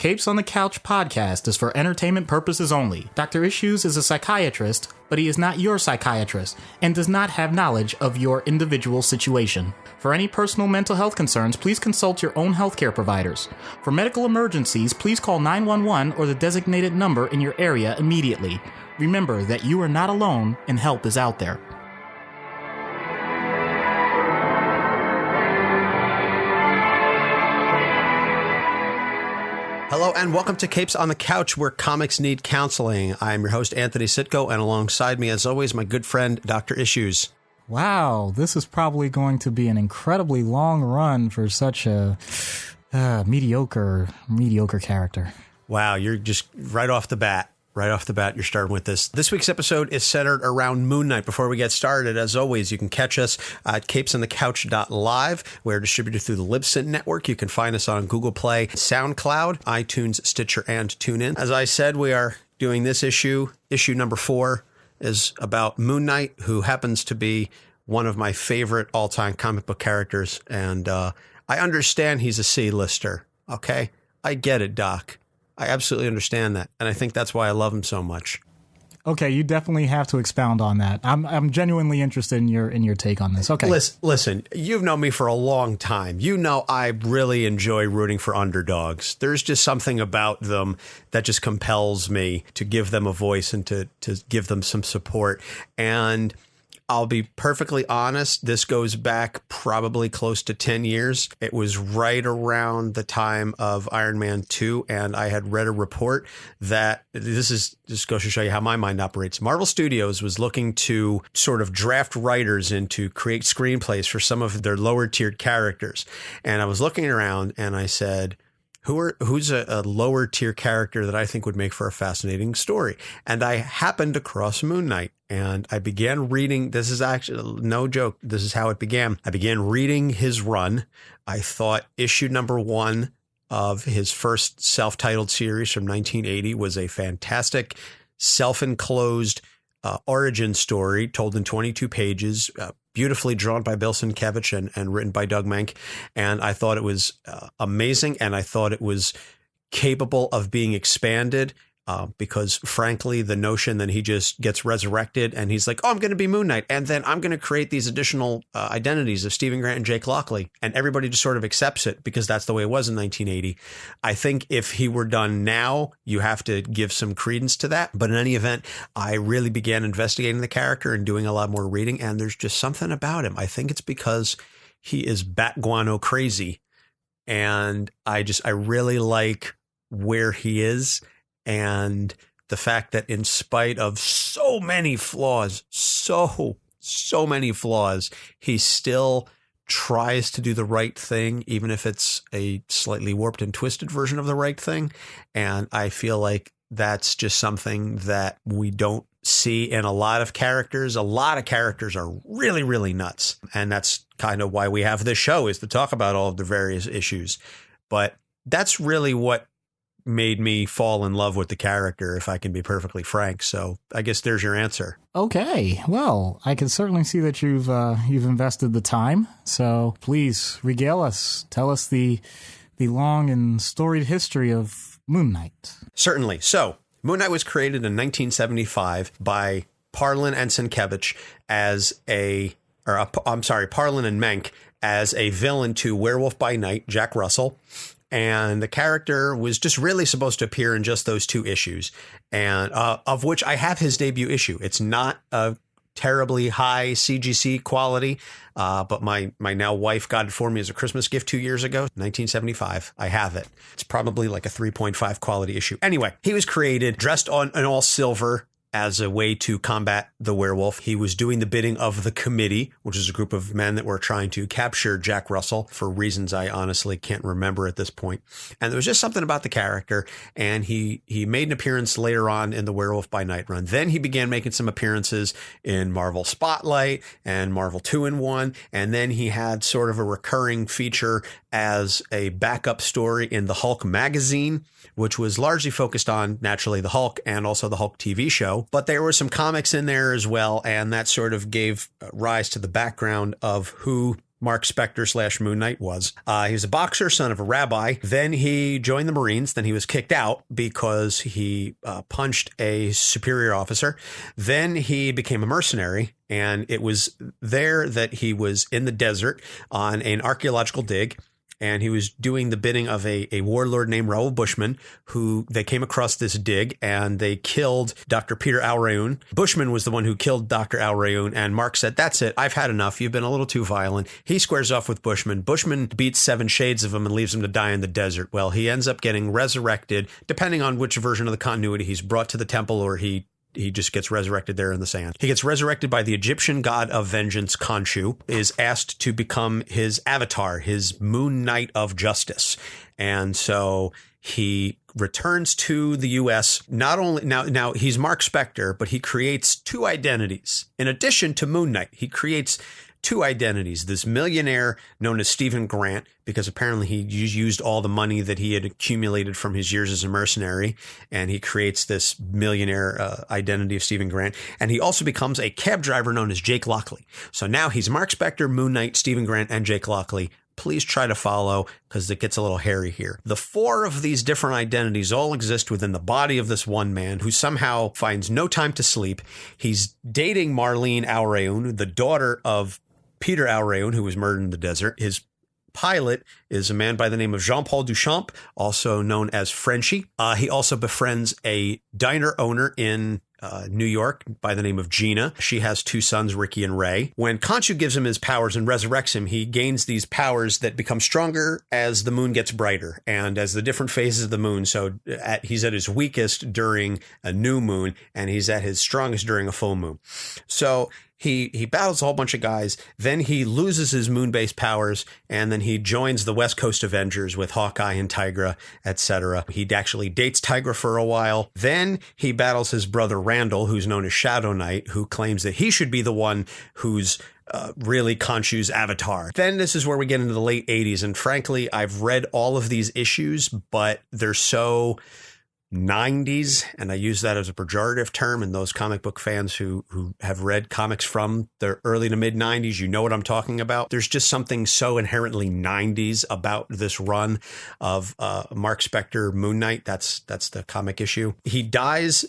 Capes on the Couch podcast is for entertainment purposes only. Dr. Issues is a psychiatrist, but he is not your psychiatrist and does not have knowledge of your individual situation. For any personal mental health concerns, please consult your own healthcare providers. For medical emergencies, please call 911 or the designated number in your area immediately. Remember that you are not alone and help is out there. Hello and welcome to Capes on the Couch, where comics need counseling. I'm your host, Anthony Sitko, and alongside me, as always, my good friend, Dr. Issues. Wow, this is probably going to be an incredibly long run for such a mediocre character. Wow, you're just right off the bat, you're starting with this. This week's episode is centered around Moon Knight. Before we get started, as always, you can catch us at capesonthecouch.live. We're distributed through the Libsyn network. You can find us on Google Play, SoundCloud, iTunes, Stitcher, and TuneIn. As I said, we are doing this issue. Issue number 4 is about Moon Knight, who happens to be one of my favorite all-time comic book characters. And I understand he's a C-lister, okay? I get it, Doc. I absolutely understand that, and I think that's why I love him so much. Okay, you definitely have to expound on that. I'm genuinely interested in your take on this. Okay, listen. You've known me for a long time. You know I really enjoy rooting for underdogs. There's just something about them that just compels me to give them a voice and to give them some support. And I'll be perfectly honest, this goes back probably close to 10 years. It was right around the time of Iron Man 2, and I had read a report that this is just goes to show you how my mind operates. Marvel Studios was looking to sort of draft writers in to create screenplays for some of their lower tiered characters. And I was looking around and I said, who's a lower tier character that I think would make for a fascinating story? And I happened across Moon Knight, and I began reading. This is actually no joke. This is how it began. I began reading his run. I thought issue number 1 of his first self-titled series from 1980 was a fantastic self-enclosed origin story told in 22 pages, beautifully drawn by Bill Sienkiewicz and written by Doug Menck. And I thought it was amazing. And I thought it was capable of being expanded because, frankly, the notion that he just gets resurrected and he's like, oh, I'm going to be Moon Knight. And then I'm going to create these additional identities of Stephen Grant and Jake Lockley. And everybody just sort of accepts it because that's the way it was in 1980. I think if he were done now, you have to give some credence to that. But in any event, I really began investigating the character and doing a lot more reading. And there's just something about him. I think it's because he is bat guano crazy. And I really like where he is. And the fact that in spite of so many flaws, so many flaws, he still tries to do the right thing, even if it's a slightly warped and twisted version of the right thing. And I feel like that's just something that we don't see in a lot of characters. A lot of characters are really, really nuts. And that's kind of why we have this show, is to talk about all of the various issues. But that's really what made me fall in love with the character, if I can be perfectly frank. So I guess there's your answer. Okay, well, I can certainly see that you've invested the time. So please regale us. Tell us the long and storied history of Moon Knight. Certainly. So Moon Knight was created in 1975 by Parlin and Sienkiewicz Parlin and Menck as a villain to Werewolf by Night, Jack Russell. And the character was just really supposed to appear in just those 2 issues, and of which I have his debut issue. It's not a terribly high CGC quality, but my now wife got it for me as a Christmas gift 2 years ago, 1975. I have it. It's probably like a 3.5 quality issue. Anyway, he was created dressed in all silver as a way to combat the werewolf. He was doing the bidding of the committee, which is a group of men that were trying to capture Jack Russell for reasons I honestly can't remember at this point. And there was just something about the character, and he made an appearance later on in the Werewolf by Night run. Then he began making some appearances in Marvel Spotlight and Marvel 2-in-1, and then he had sort of a recurring feature as a backup story in the Hulk magazine, which was largely focused on, naturally, the Hulk and also the Hulk TV show. But there were some comics in there as well, and that sort of gave rise to the background of who Marc Spector / Moon Knight was. He was a boxer, son of a rabbi. Then he joined the Marines. Then he was kicked out because he punched a superior officer. Then he became a mercenary. And it was there that he was in the desert on an archaeological dig. And he was doing the bidding of a warlord named Raoul Bushman, who they came across this dig and they killed Dr. Peter Al-Rayoun. Bushman was the one who killed Dr. Al-Rayoun. And Mark said, that's it. I've had enough. You've been a little too violent. He squares off with Bushman. Bushman beats 7 shades of him and leaves him to die in the desert. Well, he ends up getting resurrected, depending on which version of the continuity. He's brought to the temple or he just gets resurrected there in the sand. He gets resurrected by the Egyptian god of vengeance, Khonshu, is asked to become his avatar, his Moon Knight of Justice. And so he returns to the U.S. Not only now he's Marc Spector, but he creates 2 identities. In addition to Moon Knight, he creates 2 identities. This millionaire known as Stephen Grant, because apparently he used all the money that he had accumulated from his years as a mercenary, and he creates this millionaire identity of Stephen Grant. And he also becomes a cab driver known as Jake Lockley. So now he's Marc Spector, Moon Knight, Stephen Grant, and Jake Lockley. Please try to follow because it gets a little hairy here. The 4 of these different identities all exist within the body of this one man who somehow finds no time to sleep. He's dating Marlene Al-Rayoun, the daughter of Peter Al-Rayoun, who was murdered in the desert. His pilot is a man by the name of Jean-Paul Duchamp, also known as Frenchie. He also befriends a diner owner in New York by the name of Gina. She has 2 sons, Ricky and Ray. When Khonshu gives him his powers and resurrects him, he gains these powers that become stronger as the moon gets brighter and as the different phases of the moon. So he's at his weakest during a new moon, and he's at his strongest during a full moon. So he battles a whole bunch of guys. Then he loses his moon-based powers, and then he joins the West Coast Avengers with Hawkeye and Tigra, etc. He actually dates Tigra for a while. Then he battles his brother Randall, who's known as Shadow Knight, who claims that he should be the one who's really Khonshu's avatar. Then this is where we get into the late 80s, and frankly, I've read all of these issues, but they're so 90s, and I use that as a pejorative term, and those comic book fans who have read comics from the early to mid 90s, you know what I'm talking about. There's just something so inherently 90s about this run of Marc Spector Moon Knight. That's the comic issue. He dies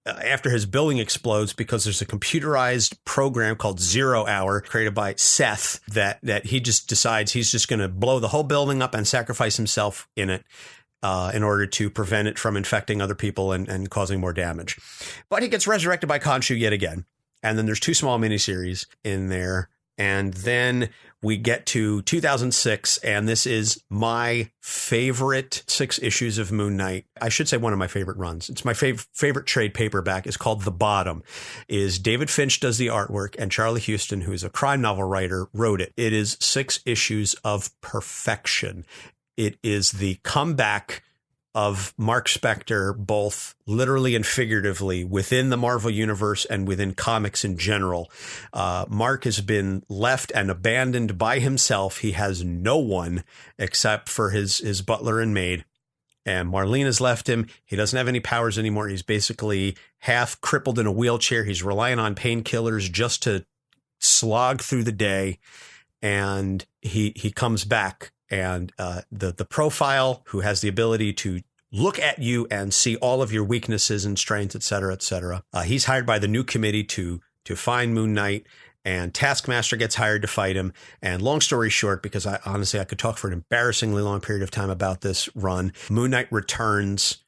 after his building explodes because there's a computerized program called 0 Hour created by Seth that he just decides he's just going to blow the whole building up and sacrifice himself in it. In order to prevent it from infecting other people and causing more damage. But he gets resurrected by Khonshu yet again. And then there's 2 small miniseries in there. And then we get to 2006, and this is my favorite 6 issues of Moon Knight. I should say one of my favorite runs. It's my favorite trade paperback. It's called The Bottom. David Finch does the artwork, and Charlie Huston, who is a crime novel writer, wrote it. It is 6 issues of perfection. It is the comeback of Marc Spector, both literally and figuratively, within the Marvel Universe and within comics in general. Mark has been left and abandoned by himself. He has no one except for his butler and maid. And Marlene has left him. He doesn't have any powers anymore. He's basically half crippled in a wheelchair. He's relying on painkillers just to slog through the day. And he comes back. And the profile, who has the ability to look at you and see all of your weaknesses and strengths, et cetera, et cetera. He's hired by the new committee to find Moon Knight, and Taskmaster gets hired to fight him. And long story short, because I could talk for an embarrassingly long period of time about this run, Moon Knight returns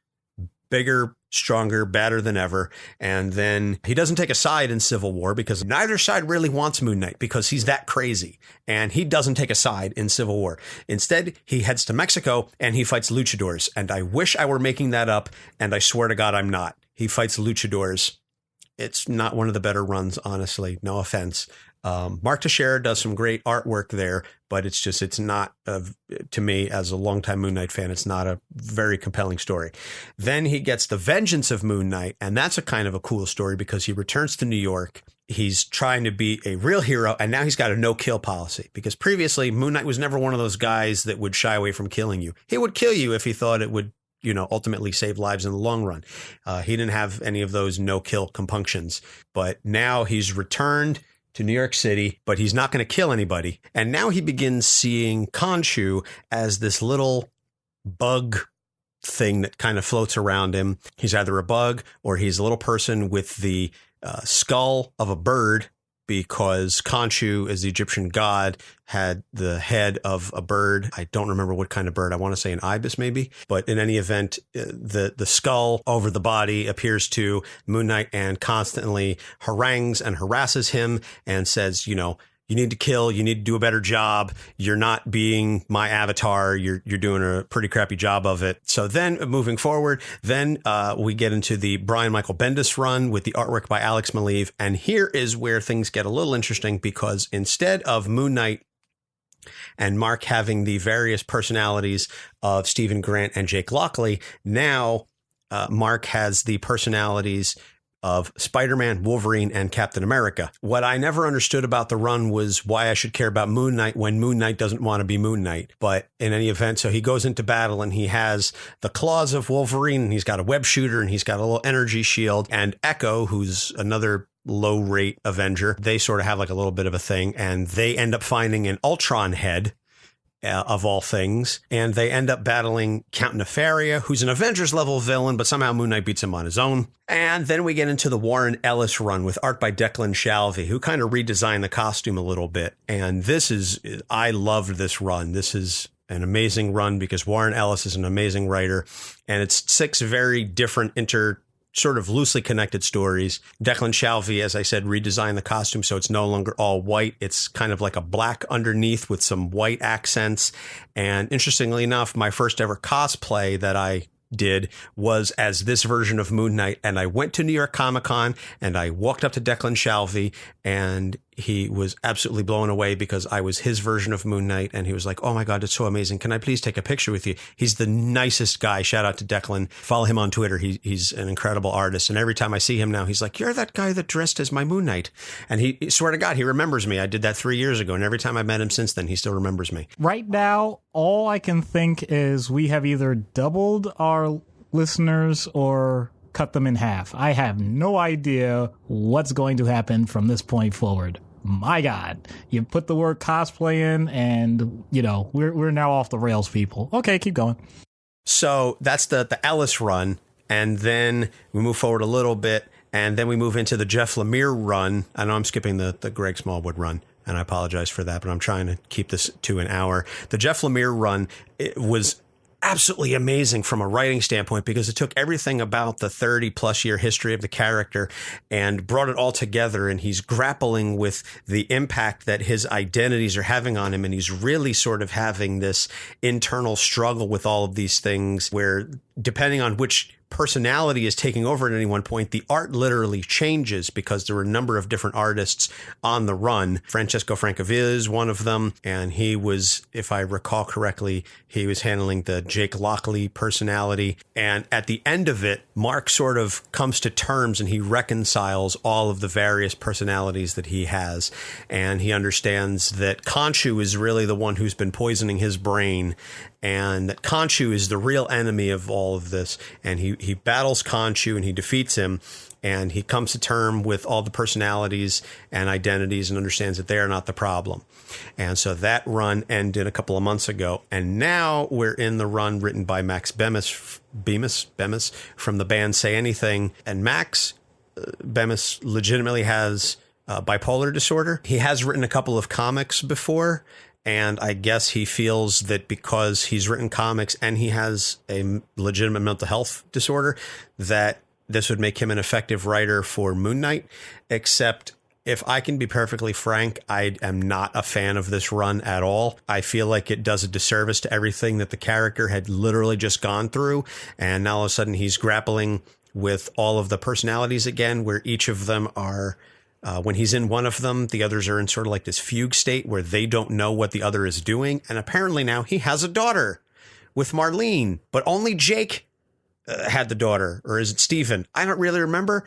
bigger, stronger, badder than ever. And then he doesn't take a side in Civil War because neither side really wants Moon Knight because he's that crazy. And he doesn't take a side in Civil War. Instead, he heads to Mexico and he fights luchadors. And I wish I were making that up. And I swear to God, I'm not. He fights luchadors. It's not one of the better runs, honestly. No offense. Mark Teixeira does some great artwork there, but it's not, to me, as a longtime Moon Knight fan, it's not a very compelling story. Then he gets The Vengeance of Moon Knight, and that's a kind of a cool story because he returns to New York. He's trying to be a real hero, and now he's got a no-kill policy because previously Moon Knight was never one of those guys that would shy away from killing you. He would kill you if he thought it would, ultimately save lives in the long run. He didn't have any of those no-kill compunctions, but now he's returned. to New York City, but he's not going to kill anybody. And now he begins seeing Khonshu as this little bug thing that kind of floats around him. He's either a bug or he's a little person with the skull of a bird, because Khonshu, as the Egyptian god, had the head of a bird. I don't remember what kind of bird. I want to say an ibis maybe. But in any event, the skull over the body appears to Moon Knight and constantly harangues and harasses him and says, you know, you need to kill, you need to do a better job. You're not being my avatar. You're doing a pretty crappy job of it. So then moving forward, then we get into the Brian Michael Bendis run with the artwork by Alex Maleev. And here is where things get a little interesting, because instead of Moon Knight and Mark having the various personalities of Stephen Grant and Jake Lockley, now Mark has the personalities of Spider-Man, Wolverine, and Captain America. What I never understood about the run was why I should care about Moon Knight when Moon Knight doesn't want to be Moon Knight. But in any event, so he goes into battle and he has the claws of Wolverine, and he's got a web shooter, and he's got a little energy shield, and Echo, who's another low rate Avenger, they sort of have like a little bit of a thing, and they end up finding an Ultron head, of all things, and they end up battling Count Nefaria, who's an Avengers level villain, but somehow Moon Knight beats him on his own. And then we get into the Warren Ellis run with art by Declan Shalvey, who kind of redesigned the costume a little bit. And I loved this run. This is an amazing run because Warren Ellis is an amazing writer, and it's 6 very different sort of loosely connected stories. Declan Shalvey, as I said, redesigned the costume so it's no longer all white. It's kind of like a black underneath with some white accents. And interestingly enough, my first ever cosplay that I did was as this version of Moon Knight. And I went to New York Comic Con and I walked up to Declan Shalvey, and he was absolutely blown away because I was his version of Moon Knight. And he was like, oh my God, it's so amazing. Can I please take a picture with you? He's the nicest guy. Shout out to Declan. Follow him on Twitter. He's an incredible artist. And every time I see him now, he's like, you're that guy that dressed as my Moon Knight. And he swear to God, he remembers me. I did that 3 years ago. And every time I met him since then, he still remembers me. Right now, all I can think is we have either doubled our listeners or cut them in half. I have no idea what's going to happen from this point forward. My God, you put the word cosplay in and, you know, we're now off the rails, people. Okay, keep going. So that's the Ellis run. And then we move forward a little bit, and then we move into the Jeff Lemire run. I know I'm skipping the Greg Smallwood run, and I apologize for that, but I'm trying to keep this to an hour. The Jeff Lemire run, it was absolutely amazing from a writing standpoint because it took everything about the 30 plus year history of the character and brought it all together. And he's grappling with the impact that his identities are having on him. And he's really sort of having this internal struggle with all of these things where, depending on which personality is taking over at any one point, the art literally changes because there were a number of different artists on the run. Francesco Francavilla is one of them, and he was, if I recall correctly, he was handling the Jake Lockley personality. And at the end of it, Mark sort of comes to terms and he reconciles all of the various personalities that he has. And he understands that Khonshu is really the one who's been poisoning his brain, and that Khonshu is the real enemy of all of this. And he battles Khonshu and he defeats him, and he comes to term with all the personalities and identities and understands that they are not the problem. And so that run ended a couple of months ago. And now we're in the run written by Max Bemis from the band Say Anything. And Max Bemis legitimately has bipolar disorder. He has written a couple of comics before, and I guess he feels that because he's written comics and he has a legitimate mental health disorder, that this would make him an effective writer for Moon Knight. Except, if I can be perfectly frank, I am not a fan of this run at all. I feel like it does a disservice to everything that the character had literally just gone through. And now all of a sudden he's grappling with all of the personalities again, where each of them are... when he's in one of them, the others are in sort of like this fugue state where they don't know what the other is doing. And apparently now he has a daughter with Marlene, but only Jake had the daughter. Or is it Stephen? I don't really remember,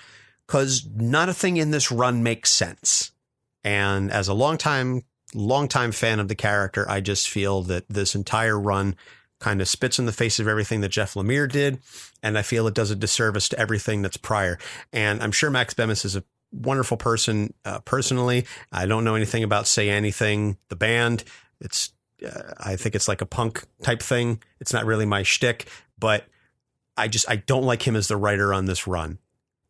because not a thing in this run makes sense. And as a longtime fan of the character, I just feel that this entire run kind of spits in the face of everything that Jeff Lemire did. And I feel it does a disservice to everything that's prior. And I'm sure Max Bemis is a wonderful person personally. I don't know anything about Say Anything, the band. It's I think it's like a punk type thing. It's not really my shtick, but I don't like him as the writer on this run.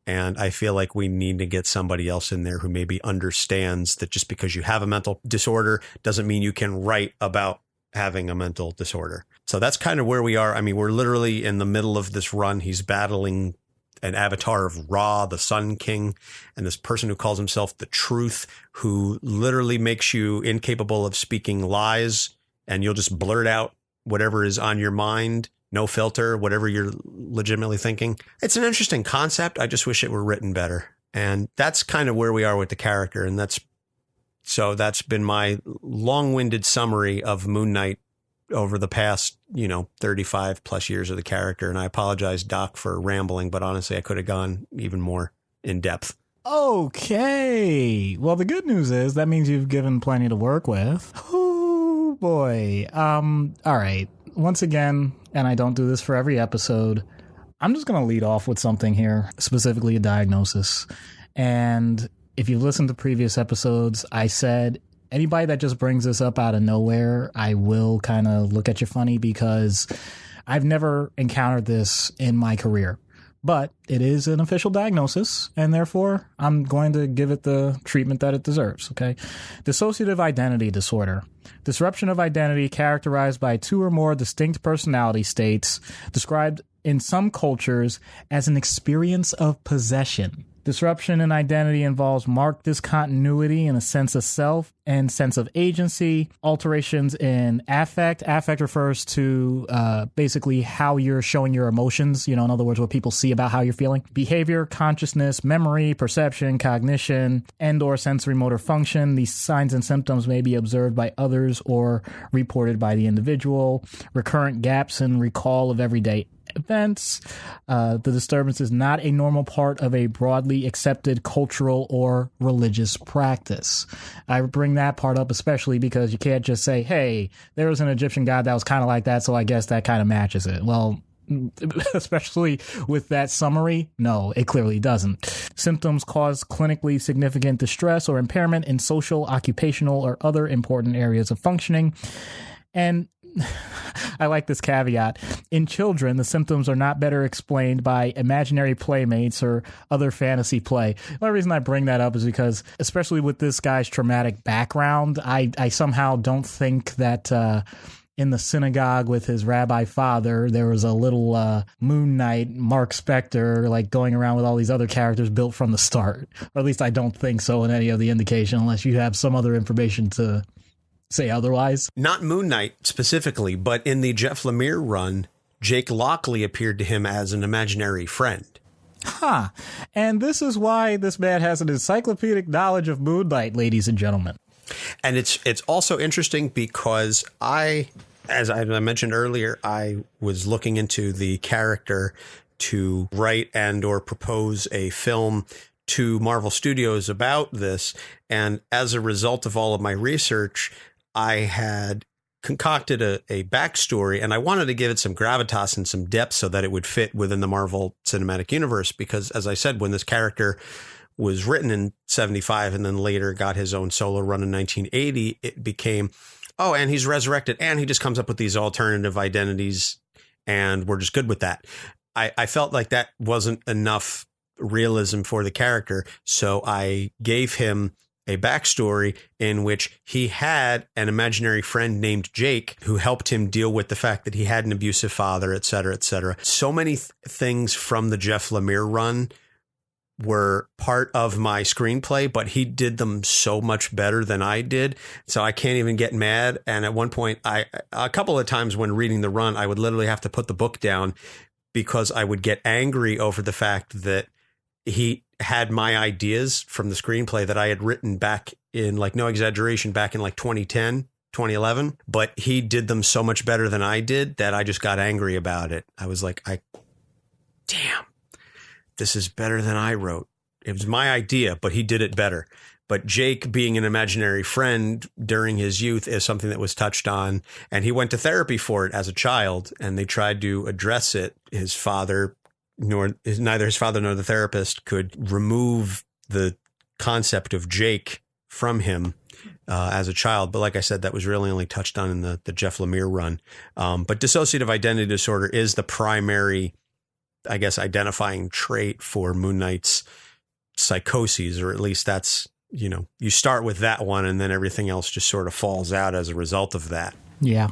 And I feel like we need to get somebody else in there who maybe understands that just because you have a mental disorder doesn't mean you can write about having a mental disorder. So that's kind of where we are. I mean, we're literally in the middle of this run. He's battling an avatar of Ra, the Sun King, and this person who calls himself the Truth, who literally makes you incapable of speaking lies, and you'll just blurt out whatever is on your mind. No filter, whatever you're legitimately thinking. It's an interesting concept. I just wish it were written better. And that's kind of where we are with the character. And that's been my long-winded summary of Moon Knight over the past, 35 plus years of the character. And I apologize, Doc, for rambling, but honestly, I could have gone even more in depth. Okay. Well, the good news is that means you've given plenty to work with. Oh, boy. All right. Once again, and I don't do this for every episode, I'm just going to lead off with something here, specifically a diagnosis. And if you've listened to previous episodes, I said anybody that just brings this up out of nowhere, I will kind of look at you funny because I've never encountered this in my career. But it is an official diagnosis, and therefore I'm going to give it the treatment that it deserves, okay? Dissociative identity disorder. Disruption of identity characterized by two or more distinct personality states, described in some cultures as an experience of possession. Disruption in identity involves marked discontinuity in a sense of self and sense of agency, alterations in affect. Affect refers to basically how you're showing your emotions, in other words, what people see about how you're feeling. Behavior, consciousness, memory, perception, cognition, and or sensory motor function. These signs and symptoms may be observed by others or reported by the individual. Recurrent gaps in recall of everyday events. The disturbance is not a normal part of a broadly accepted cultural or religious practice. I bring that part up especially because you can't just say, hey, there was an Egyptian god that was kind of like that, so I guess that kind of matches it. Well, especially with that summary, no, it clearly doesn't. Symptoms cause clinically significant distress or impairment in social, occupational, or other important areas of functioning. And I like this caveat. In children, the symptoms are not better explained by imaginary playmates or other fantasy play. The only reason I bring that up is because, especially with this guy's traumatic background, I somehow don't think that in the synagogue with his rabbi father, there was a little Moon Knight Marc Spector like going around with all these other characters built from the start. Or at least I don't think so in any of the indication, unless you have some other information to say otherwise. Not Moon Knight specifically, but in the Jeff Lemire run, Jake Lockley appeared to him as an imaginary friend. Huh. And this is why this man has an encyclopedic knowledge of Moon Knight, ladies and gentlemen. And it's also interesting because as I mentioned earlier, I was looking into the character to write and or propose a film to Marvel Studios about this. And as a result of all of my research, I had concocted a backstory, and I wanted to give it some gravitas and some depth so that it would fit within the Marvel Cinematic Universe. Because, as I said, when this character was written in 1975 and then later got his own solo run in 1980, it became, and he's resurrected, and he just comes up with these alternative identities, and we're just good with that. I felt like that wasn't enough realism for the character, so I gave him a backstory in which he had an imaginary friend named Jake who helped him deal with the fact that he had an abusive father, et cetera, et cetera. So many things from the Jeff Lemire run were part of my screenplay, but he did them so much better than I did. So I can't even get mad. And at one point, a couple of times when reading the run, I would literally have to put the book down because I would get angry over the fact that he had my ideas from the screenplay that I had written back in, like, no exaggeration, back in like 2010, 2011. But he did them so much better than I did that I just got angry about it. I was like, damn, this is better than I wrote. It was my idea, but he did it better. But Jake being an imaginary friend during his youth is something that was touched on. And he went to therapy for it as a child, and they tried to address it. Neither his father nor the therapist could remove the concept of Jake from him as a child. But like I said, that was really only touched on in the Jeff Lemire run. But dissociative identity disorder is the primary, I guess, identifying trait for Moon Knight's psychoses, or at least that's, you start with that one and then everything else just sort of falls out as a result of that. Yeah,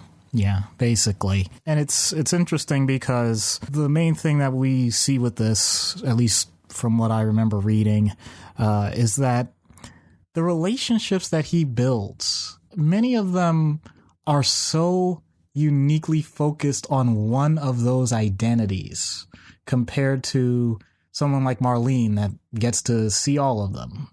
basically. And it's interesting because the main thing that we see with this, at least from what I remember reading, is that the relationships that he builds, many of them are so uniquely focused on one of those identities compared to someone like Marlene that gets to see all of them.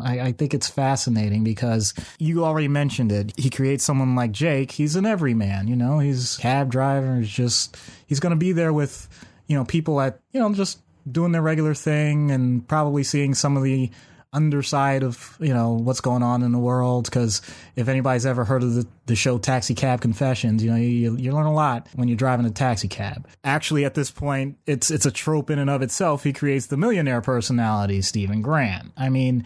I think it's fascinating because you already mentioned it. He creates someone like Jake. He's an everyman, he's a cab driver. He's going to be there with, people at, just doing their regular thing and probably seeing some of the underside of, what's going on in the world. Because if anybody's ever heard of the show Taxi Cab Confessions, you learn a lot when you're driving a taxi cab. Actually, at this point, it's a trope in and of itself. He creates the millionaire personality, Stephen Grant. I mean,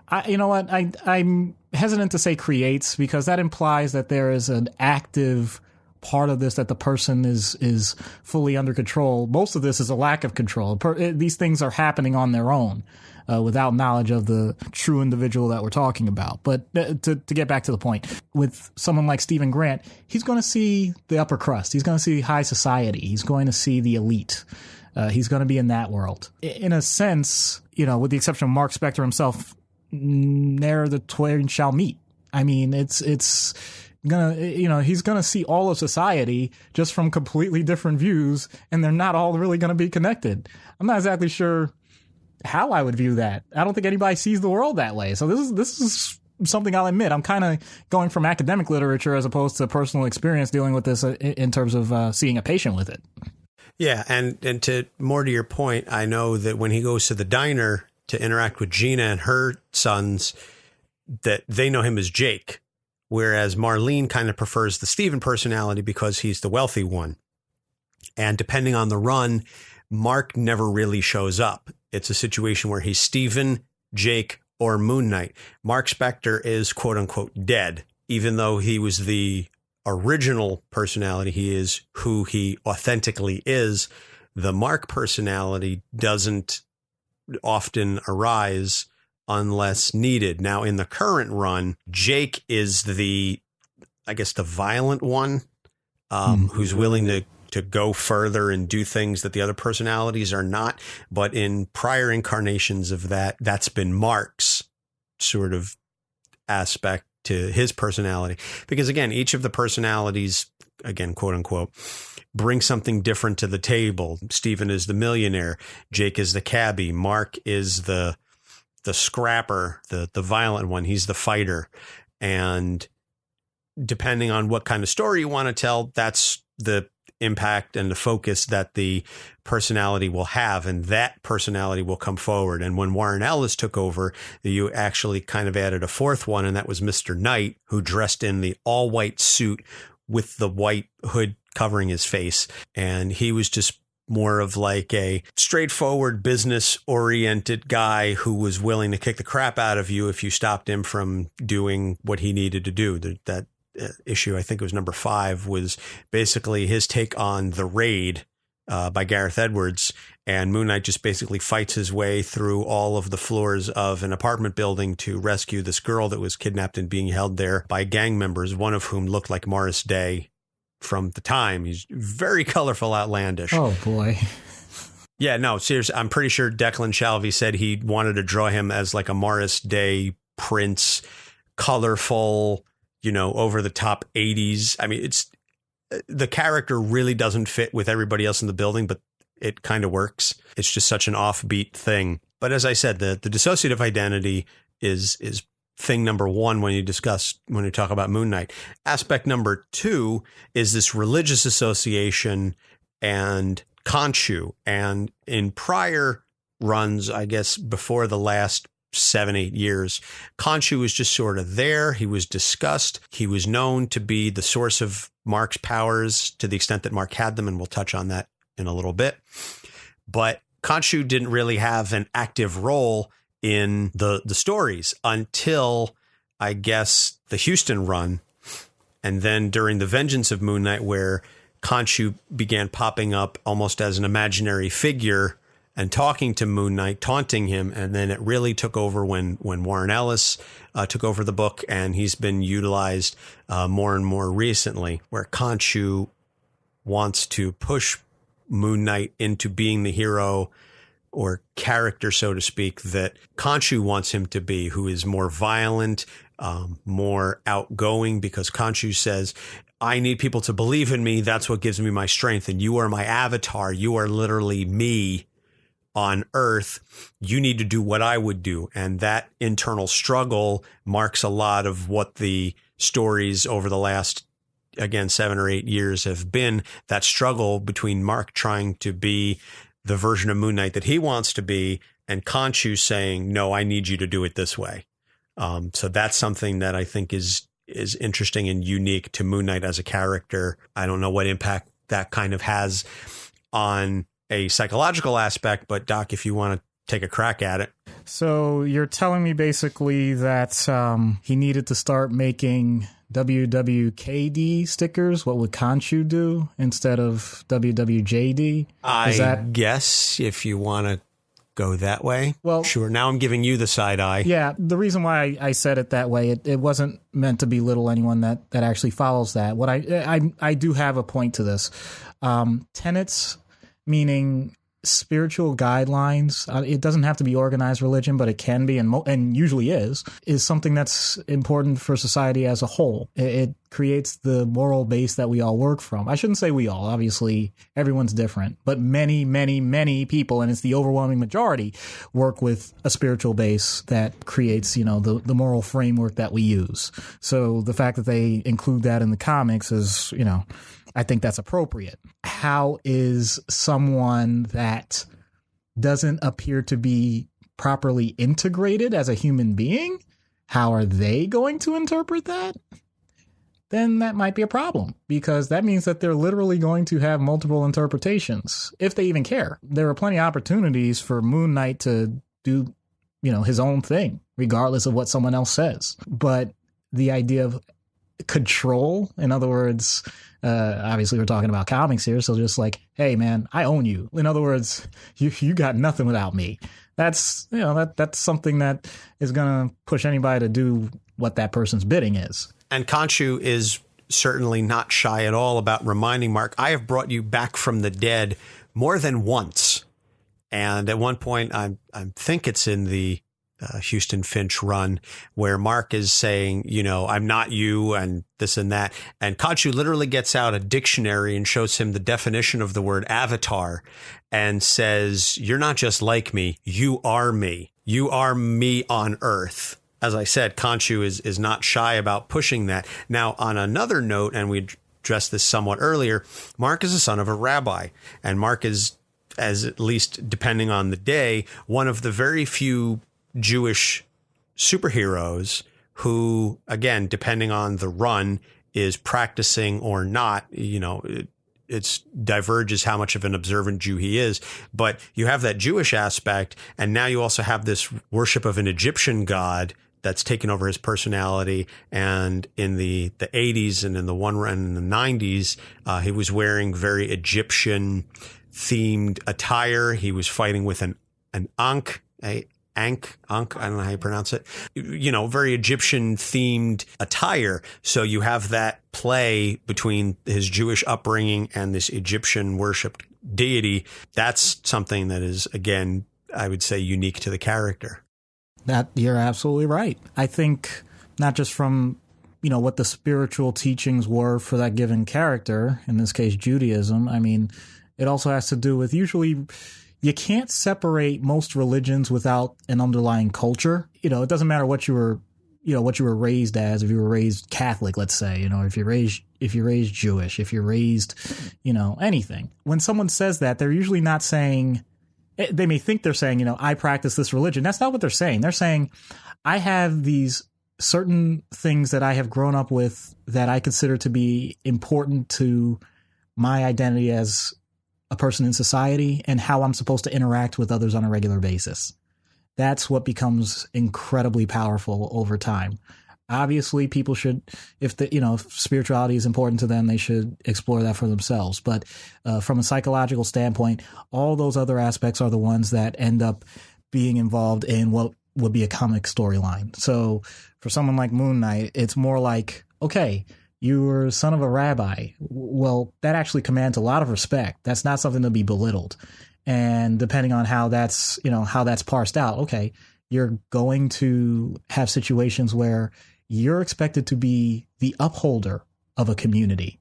I'm hesitant to say creates because that implies that there is an active part of this that the person is fully under control. Most of this is a lack of control. These things are happening on their own. Without knowledge of the true individual that we're talking about. But to get back to the point, with someone like Stephen Grant, he's going to see the upper crust. He's going to see high society. He's going to see the elite. He's going to be in that world. In a sense, with the exception of Marc Spector himself, ne'er the twain shall meet. I mean, it's gonna, he's gonna see all of society just from completely different views, and they're not all really going to be connected. I'm not exactly sure how I would view that. I don't think anybody sees the world that way. So this is something I'll admit. I'm kind of going from academic literature as opposed to personal experience dealing with this in terms of seeing a patient with it. Yeah, and to your point, I know that when he goes to the diner to interact with Gina and her sons, that they know him as Jake, whereas Marlene kind of prefers the Stephen personality because he's the wealthy one. And depending on the run, Mark never really shows up. It's a situation where he's Stephen, Jake, or Moon Knight. Marc Spector is quote unquote dead, even though he was the original personality. He is who he authentically is. The Mark personality doesn't often arise unless needed. Now, in the current run, Jake is the violent one, who's willing to go further and do things that the other personalities are not. But in prior incarnations of that's been Mark's sort of aspect to his personality. Because again, each of the personalities, again, quote unquote, bring something different to the table. Stephen is the millionaire. Jake is the cabbie. Mark is the scrapper, the violent one. He's the fighter. And depending on what kind of story you want to tell, that's the impact and the focus that the personality will have, and that personality will come forward. And when Warren Ellis took over, you actually kind of added a fourth one, and that was Mr. Knight, who dressed in the all white suit with the white hood covering his face. And he was just more of like a straightforward business oriented guy who was willing to kick the crap out of you if you stopped him from doing what he needed to do. That issue, I think it was number 5, was basically his take on The Raid by Gareth Edwards. And Moon Knight just basically fights his way through all of the floors of an apartment building to rescue this girl that was kidnapped and being held there by gang members, one of whom looked like Morris Day from the time. He's very colorful, outlandish. Oh, boy. Yeah, no, seriously, I'm pretty sure Declan Shalvey said he wanted to draw him as like a Morris Day Prince, colorful, over the top 80s. I mean, the character really doesn't fit with everybody else in the building, but it kind of works. It's just such an offbeat thing. But as I said, the dissociative identity is thing number 1 when you talk about Moon Knight. Aspect number 2 is this religious association and Khonshu. And in prior runs, I guess before the last 7-8 years, Khonshu was just sort of there. He was discussed. He was known to be the source of Mark's powers to the extent that Mark had them, and we'll touch on that in a little bit. But Khonshu didn't really have an active role in the stories until, I guess, the Houston run. And then during the Vengeance of Moon Knight, where Khonshu began popping up almost as an imaginary figure and talking to Moon Knight, taunting him. And then it really took over when Warren Ellis took over the book, and he's been utilized more and more recently, where Khonshu wants to push Moon Knight into being the hero or character, so to speak, that Khonshu wants him to be, who is more violent, more outgoing, because Khonshu says, I need people to believe in me. That's what gives me my strength. And you are my avatar. You are literally me on Earth. You need to do what I would do. And that internal struggle marks a lot of what the stories over the last, again, 7 or 8 years have been. That struggle between Marc trying to be the version of Moon Knight that he wants to be, and Khonshu saying, no, I need you to do it this way. So that's something that I think is interesting and unique to Moon Knight as a character. I don't know what impact that kind of has on a psychological aspect, but Doc, if you want to take a crack at it. So you're telling me basically that he needed to start making WWKD stickers. What would Khonshu do instead of WWJD? I guess if you want to go that way. Well, sure. Now I'm giving you the side eye. Yeah. The reason why I said it that way, it wasn't meant to belittle anyone that actually follows that. What I do have a point to this. Tenets, meaning spiritual guidelines. It doesn't have to be organized religion, but it can be, and usually is something that's important for society as a whole. It creates the moral base that we all work from. I shouldn't say we all, obviously everyone's different, but many, many, many people, and it's the overwhelming majority, work with a spiritual base that creates, the moral framework that we use. So the fact that they include that in the comics is, I think that's appropriate. How is someone that doesn't appear to be properly integrated as a human being, how are they going to interpret that? Then that might be a problem, because that means that they're literally going to have multiple interpretations, if they even care. There are plenty of opportunities for Moon Knight to do, his own thing, regardless of what someone else says. But the idea of control, in other words, obviously we're talking about comics here, so just like, hey man, I own you. In other words, you got nothing without me. That's that's something that is gonna push anybody to do what that person's bidding is. And Khonshu is certainly not shy at all about reminding Marc, I have brought you back from the dead more than once. And at one point, I think it's in the Houston Finch run, where Marc is saying, I'm not you, and this and that. And Khonshu literally gets out a dictionary and shows him the definition of the word avatar and says, you're not just like me. You are me. You are me on Earth. As I said, Khonshu is not shy about pushing that. Now, on another note, and we addressed this somewhat earlier, Marc is the son of a rabbi, and Marc is, as at least depending on the day, one of the very few Jewish superheroes who, again, depending on the run, is practicing or not. It diverges how much of an observant Jew he is, but you have that Jewish aspect, and now you also have this worship of an Egyptian god that's taken over his personality. And in the 80s and in the one run in the 90s, he was wearing very Egyptian themed attire. He was fighting with an Ankh, I don't know how you pronounce it, very Egyptian themed attire. So you have that play between his Jewish upbringing and this Egyptian worshipped deity. That's something that is, again, I would say unique to the character. That you're absolutely right. I think not just from, what the spiritual teachings were for that given character, in this case, Judaism. I mean, it also has to do with usually you can't separate most religions without an underlying culture. It doesn't matter what you were raised as. If you were raised Catholic, let's say, if you're raised Jewish, if you're raised, anything. When someone says that, they're usually not saying, they may think they're saying, I practice this religion. That's not what they're saying. They're saying, I have these certain things that I have grown up with that I consider to be important to my identity as a person in society and how I'm supposed to interact with others on a regular basis. that's what becomes incredibly powerful over time. Obviously, people should, if spirituality is important to them, they should explore that for themselves. But from a psychological standpoint, all those other aspects are the ones that end up being involved in what would be a comic storyline. So for someone like Moon Knight, it's more like, okay, you were son of a rabbi. Well, that actually commands a lot of respect. That's not something to be belittled. And depending on how that's parsed out, okay, you're going to have situations where you're expected to be the upholder of a community.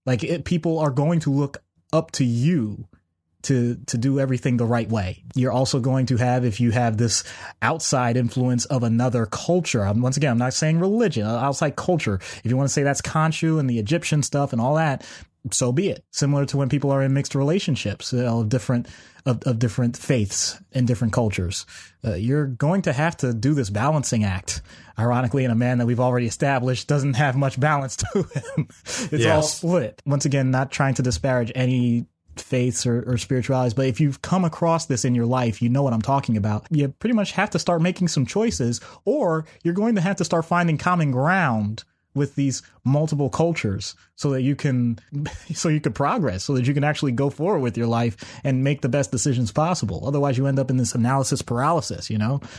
Like people are going to look up to you to do everything the right way. You're also going to have, if you have this outside influence of another culture, once again, I'm not saying religion, outside culture. If you want to say that's Khonshu and the Egyptian stuff and all that, so be it. Similar to when people are in mixed relationships of different faiths and different cultures. You're going to have to do this balancing act. Ironically, in a man that we've already established doesn't have much balance to him. It's all split. Once again, not trying to disparage any faiths or spiritualities, but if you've come across this in your life, you know what I'm talking about. You pretty much have to start making some choices, or you're going to have to start finding common ground with these multiple cultures so that you can progress, so that you can actually go forward with your life and make the best decisions possible. Otherwise, you end up in this analysis paralysis,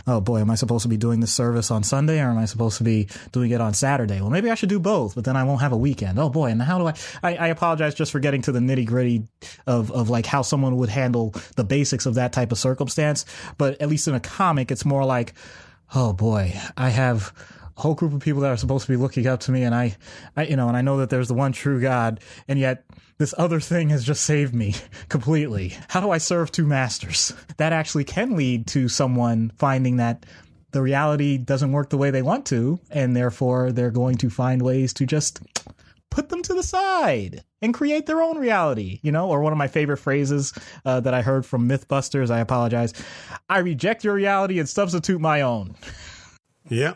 Oh boy, am I supposed to be doing this service on Sunday, or am I supposed to be doing it on Saturday? Well, maybe I should do both, but then I won't have a weekend. Oh boy, and how do I apologize just for getting to the nitty gritty of like how someone would handle the basics of that type of circumstance. But at least in a comic, it's more like, oh boy, I have whole group of people that are supposed to be looking up to me, and I know that there's the one true God, and yet this other thing has just saved me completely. How do I serve two masters? That actually can lead to someone finding that the reality doesn't work the way they want to, and therefore they're going to find ways to just put them to the side and create their own reality, or one of my favorite phrases that I heard from Mythbusters, I apologize, I reject your reality and substitute my own. Yeah.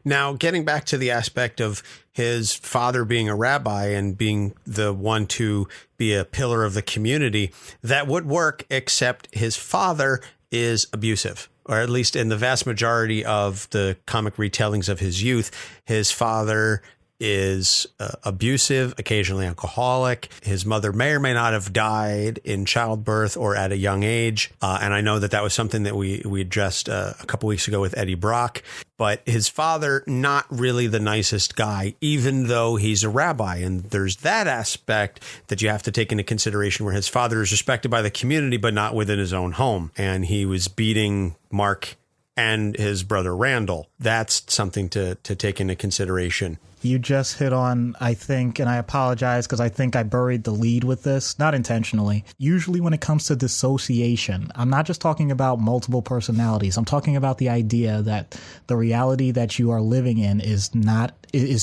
Now, getting back to the aspect of his father being a rabbi and being the one to be a pillar of the community, that would work, except his father is abusive, or at least in the vast majority of the comic retellings of his youth, his father is abusive, occasionally alcoholic. His mother may or may not have died in childbirth or at a young age. And I know that was something that we addressed a couple weeks ago with Eddie Brock. But his father, not really the nicest guy, even though he's a rabbi. And there's that aspect that you have to take into consideration, where his father is respected by the community, but not within his own home. And he was beating Mark and his brother Randall. That's something to take into consideration. You just hit on, I think, and I apologize because I think I buried the lead with this, not intentionally. Usually when it comes to dissociation, I'm not just talking about multiple personalities. I'm talking about the idea that the reality that you are living in is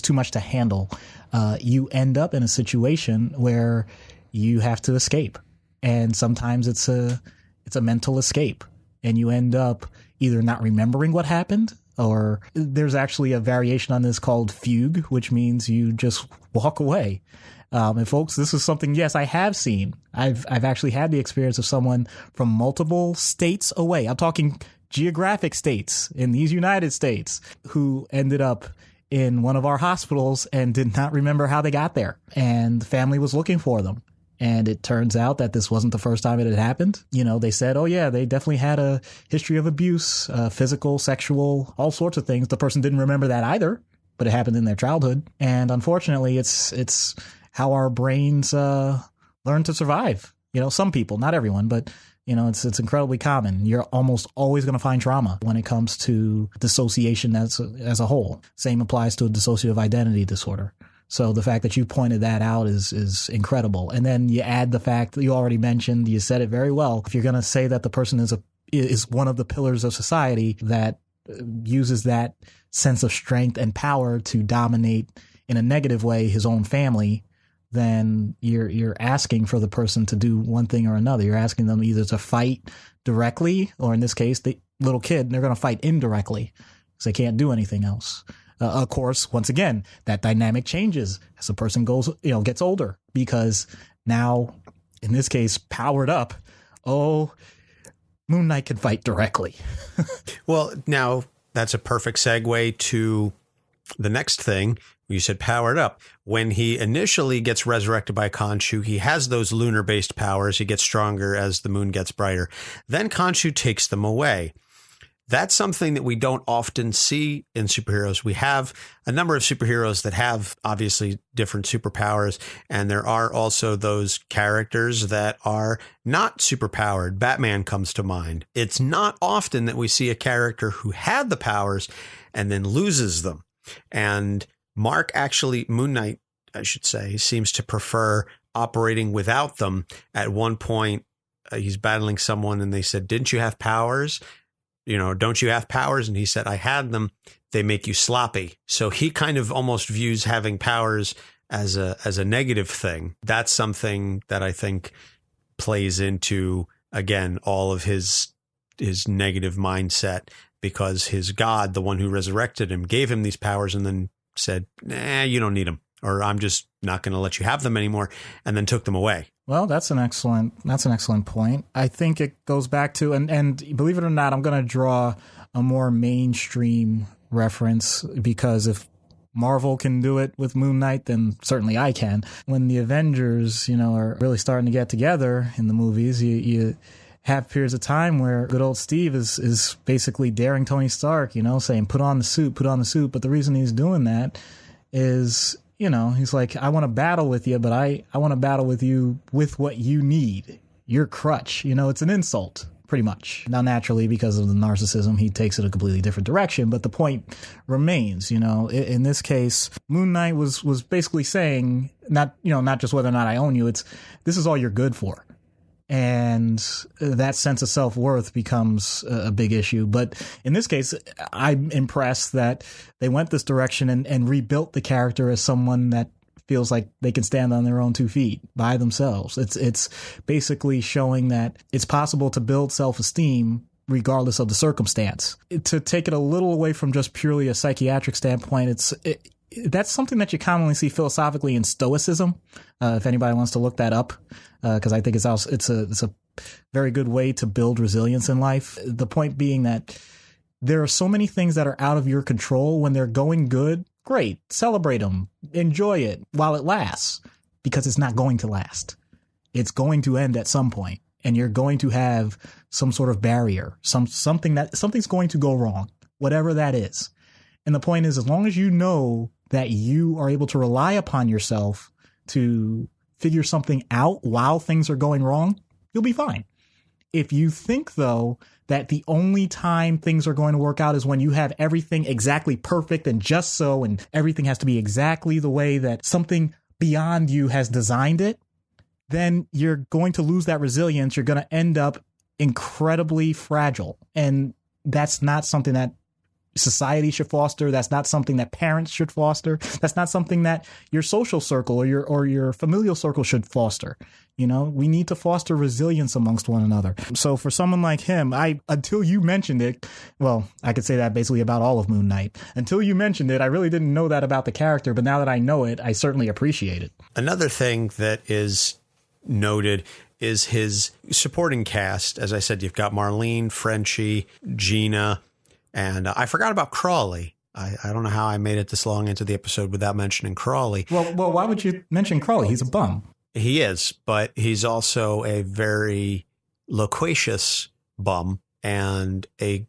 too much to handle. You end up in a situation where you have to escape. And sometimes it's a mental escape. And you end up either not remembering what happened, or there's actually a variation on this called fugue, which means you just walk away. And folks, this is something, yes, I have seen. I've actually had the experience of someone from multiple states away. I'm talking geographic states in these United States who ended up in one of our hospitals and did not remember how they got there. And the family was looking for them. And it turns out that this wasn't the first time it had happened. They said, oh, yeah, they definitely had a history of abuse, physical, sexual, all sorts of things. The person didn't remember that either, but it happened in their childhood. And unfortunately, it's how our brains learn to survive. Some people, not everyone, but, it's incredibly common. You're almost always going to find trauma when it comes to dissociation as a whole. Same applies to a dissociative identity disorder. So the fact that you pointed that out is incredible. And then you add the fact that you already mentioned, you said it very well. If you're going to say that the person is one of the pillars of society that uses that sense of strength and power to dominate in a negative way his own family, then you're asking for the person to do one thing or another. You're asking them either to fight directly, or in this case, the little kid, they're going to fight indirectly because they can't do anything else. Of course, once again, that dynamic changes as the person gets older, because now, in this case, powered up. Oh, Moon Knight can fight directly. Well, now that's a perfect segue to the next thing. You said powered up. When he initially gets resurrected by Khonshu, he has those lunar-based powers. He gets stronger as the moon gets brighter. Then Khonshu takes them away. That's something that we don't often see in superheroes. We have a number of superheroes that have obviously different superpowers, and there are also those characters that are not superpowered. Batman comes to mind. It's not often that we see a character who had the powers and then loses them. And Moon Knight, I should say, seems to prefer operating without them. At one point, he's battling someone and they said, "Didn't you have powers? Don't you have powers?" And he said, "I had them. They make you sloppy." So he kind of almost views having powers as a negative thing. That's something that I think plays into, again, all of his negative mindset, because his God, the one who resurrected him, gave him these powers and then said, "Nah, you don't need them," or "I'm just not going to let you have them anymore," and then took them away. Well, that's an excellent point. I think it goes back to, and believe it or not, I'm going to draw a more mainstream reference, because if Marvel can do it with Moon Knight, then certainly I can. When the Avengers, are really starting to get together in the movies, you have periods of time where good old Steve is basically daring Tony Stark, saying, put on the suit. But the reason he's doing that is, he's like, I want to battle with you, but I want to battle with you with what you need, your crutch. It's an insult, pretty much. Now, naturally, because of the narcissism, he takes it a completely different direction. But the point remains, in this case, Moon Knight was basically saying, not just whether or not I own you, it's this is all you're good for. And that sense of self-worth becomes a big issue. But in this case, I'm impressed that they went this direction and rebuilt the character as someone that feels like they can stand on their own 2 feet by themselves. It's basically showing that it's possible to build self-esteem regardless of the circumstance. To take it a little away from just purely a psychiatric standpoint, that's something that you commonly see philosophically in Stoicism. If anybody wants to look that up, because I think it's a very good way to build resilience in life. The point being that there are so many things that are out of your control. When they're going good, great, celebrate them, enjoy it while it lasts, because it's not going to last. It's going to end at some point, and you're going to have some sort of barrier, something's going to go wrong, whatever that is. And the point is, as long as you know that you are able to rely upon yourself to figure something out while things are going wrong, you'll be fine. If you think, though, that the only time things are going to work out is when you have everything exactly perfect and just so, and everything has to be exactly the way that something beyond you has designed it, then you're going to lose that resilience. You're going to end up incredibly fragile. And that's not something that society should foster. That's not something that parents should foster. That's not something that your social circle or your familial circle should foster. We need to foster resilience amongst one another. So for someone like him, until you mentioned it, well, I could say that basically about all of Moon Knight. Until you mentioned it, I really didn't know that about the character, but now that I know it, I certainly appreciate it. Another thing that is noted is his supporting cast. As I said, you've got Marlene, Frenchie, Gina, and I forgot about Crawley. I don't know how I made it this long into the episode without mentioning Crawley. Well, why would you mention Crawley? He's a bum. He is, but he's also a very loquacious bum and a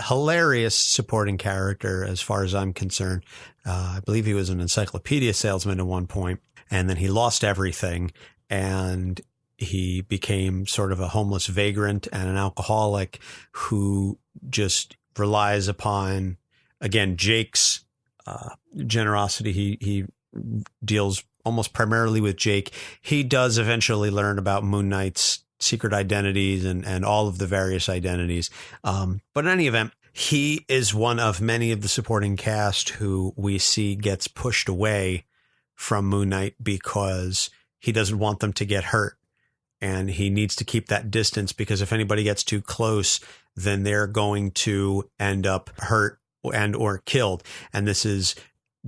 hilarious supporting character as far as I'm concerned. I believe he was an encyclopedia salesman at one point, and then he lost everything, and he became sort of a homeless vagrant and an alcoholic who just relies upon, again, Jake's generosity. He deals almost primarily with Jake. He does eventually learn about Moon Knight's secret identities and all of the various identities. But in any event, he is one of many of the supporting cast who we see gets pushed away from Moon Knight because he doesn't want them to get hurt. And he needs to keep that distance, because if anybody gets too close, then they're going to end up hurt and or killed. And this is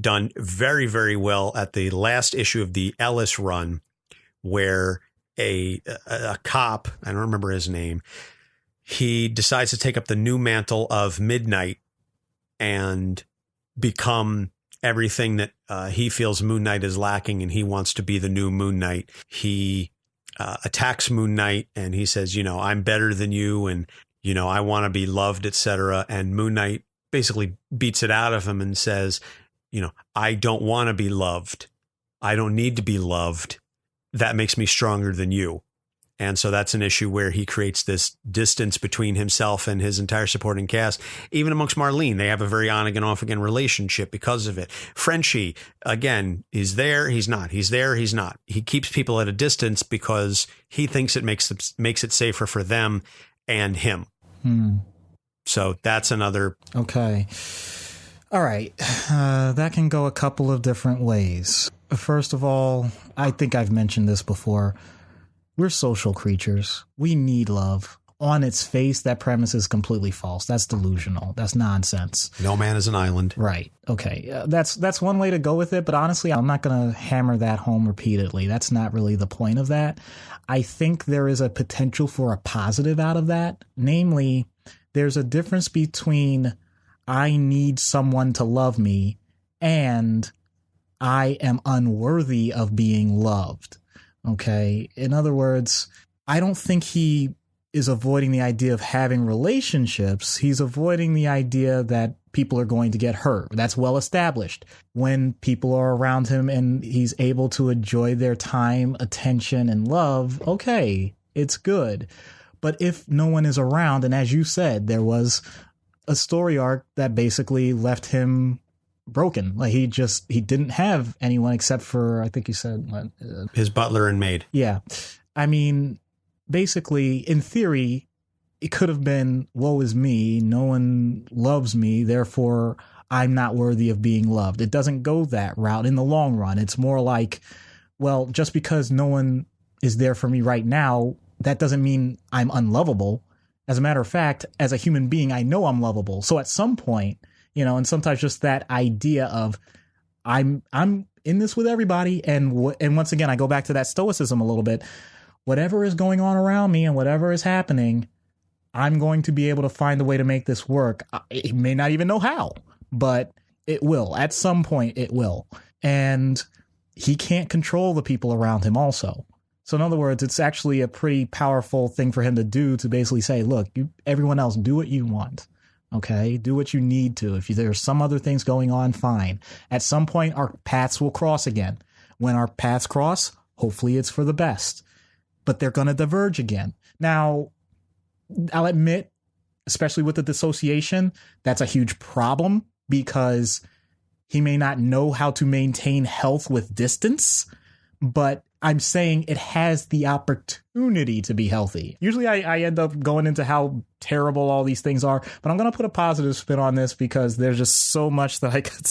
done very, very well at the last issue of the Ellis run, where a cop, I don't remember his name, he decides to take up the new mantle of Midnight and become everything that he feels Moon Knight is lacking, and he wants to be the new Moon Knight. He attacks Moon Knight and he says, I'm better than you, and I want to be loved, etc. And Moon Knight basically beats it out of him and says, I don't want to be loved. I don't need to be loved. That makes me stronger than you. And so that's an issue where he creates this distance between himself and his entire supporting cast. Even amongst Marlene, they have a very on again, off again relationship because of it. Frenchie, again, he's there, he's not. He's there, he's not. He keeps people at a distance because he thinks it makes it safer for them and him. So that's another. Okay. All right. That can go a couple of different ways. First of all, I think I've mentioned this before. We're social creatures. We need love. On its face, that premise is completely false. That's delusional. That's nonsense. No man is an island. Right. Okay. That's one way to go with it. But honestly, I'm not going to hammer that home repeatedly. That's not really the point of that. I think there is a potential for a positive out of that. Namely, there's a difference between I need someone to love me and I am unworthy of being loved. Okay. In other words, I don't think he is avoiding the idea of having relationships. He's avoiding the idea that people are going to get hurt. That's well established. When people are around him and he's able to enjoy their time, attention, and love, okay, it's good. But if no one is around, and as you said, there was a story arc that basically left him broken. Like he didn't have anyone except for, I think you said his butler and maid. Yeah. I mean, basically, in theory, it could have been, woe is me. No one loves me. Therefore, I'm not worthy of being loved. It doesn't go that route in the long run. It's more like, well, just because no one is there for me right now, that doesn't mean I'm unlovable. As a matter of fact, as a human being, I know I'm lovable. So at some point, and sometimes just that idea of I'm in this with everybody. And once again, I go back to that stoicism a little bit. Whatever is going on around me and whatever is happening, I'm going to be able to find a way to make this work. I may not even know how, but it will. At some point, it will. And he can't control the people around him also. So in other words, it's actually a pretty powerful thing for him to do, to basically say, look, everyone else, do what you want. Okay, do what you need to. If there's some other things going on, fine. At some point, our paths will cross again. When our paths cross, hopefully it's for the best. But they're going to diverge again. Now, I'll admit, especially with the dissociation, that's a huge problem because he may not know how to maintain health with distance, but I'm saying it has the opportunity to be healthy. Usually I end up going into how terrible all these things are, but I'm going to put a positive spin on this because there's just so much that I could,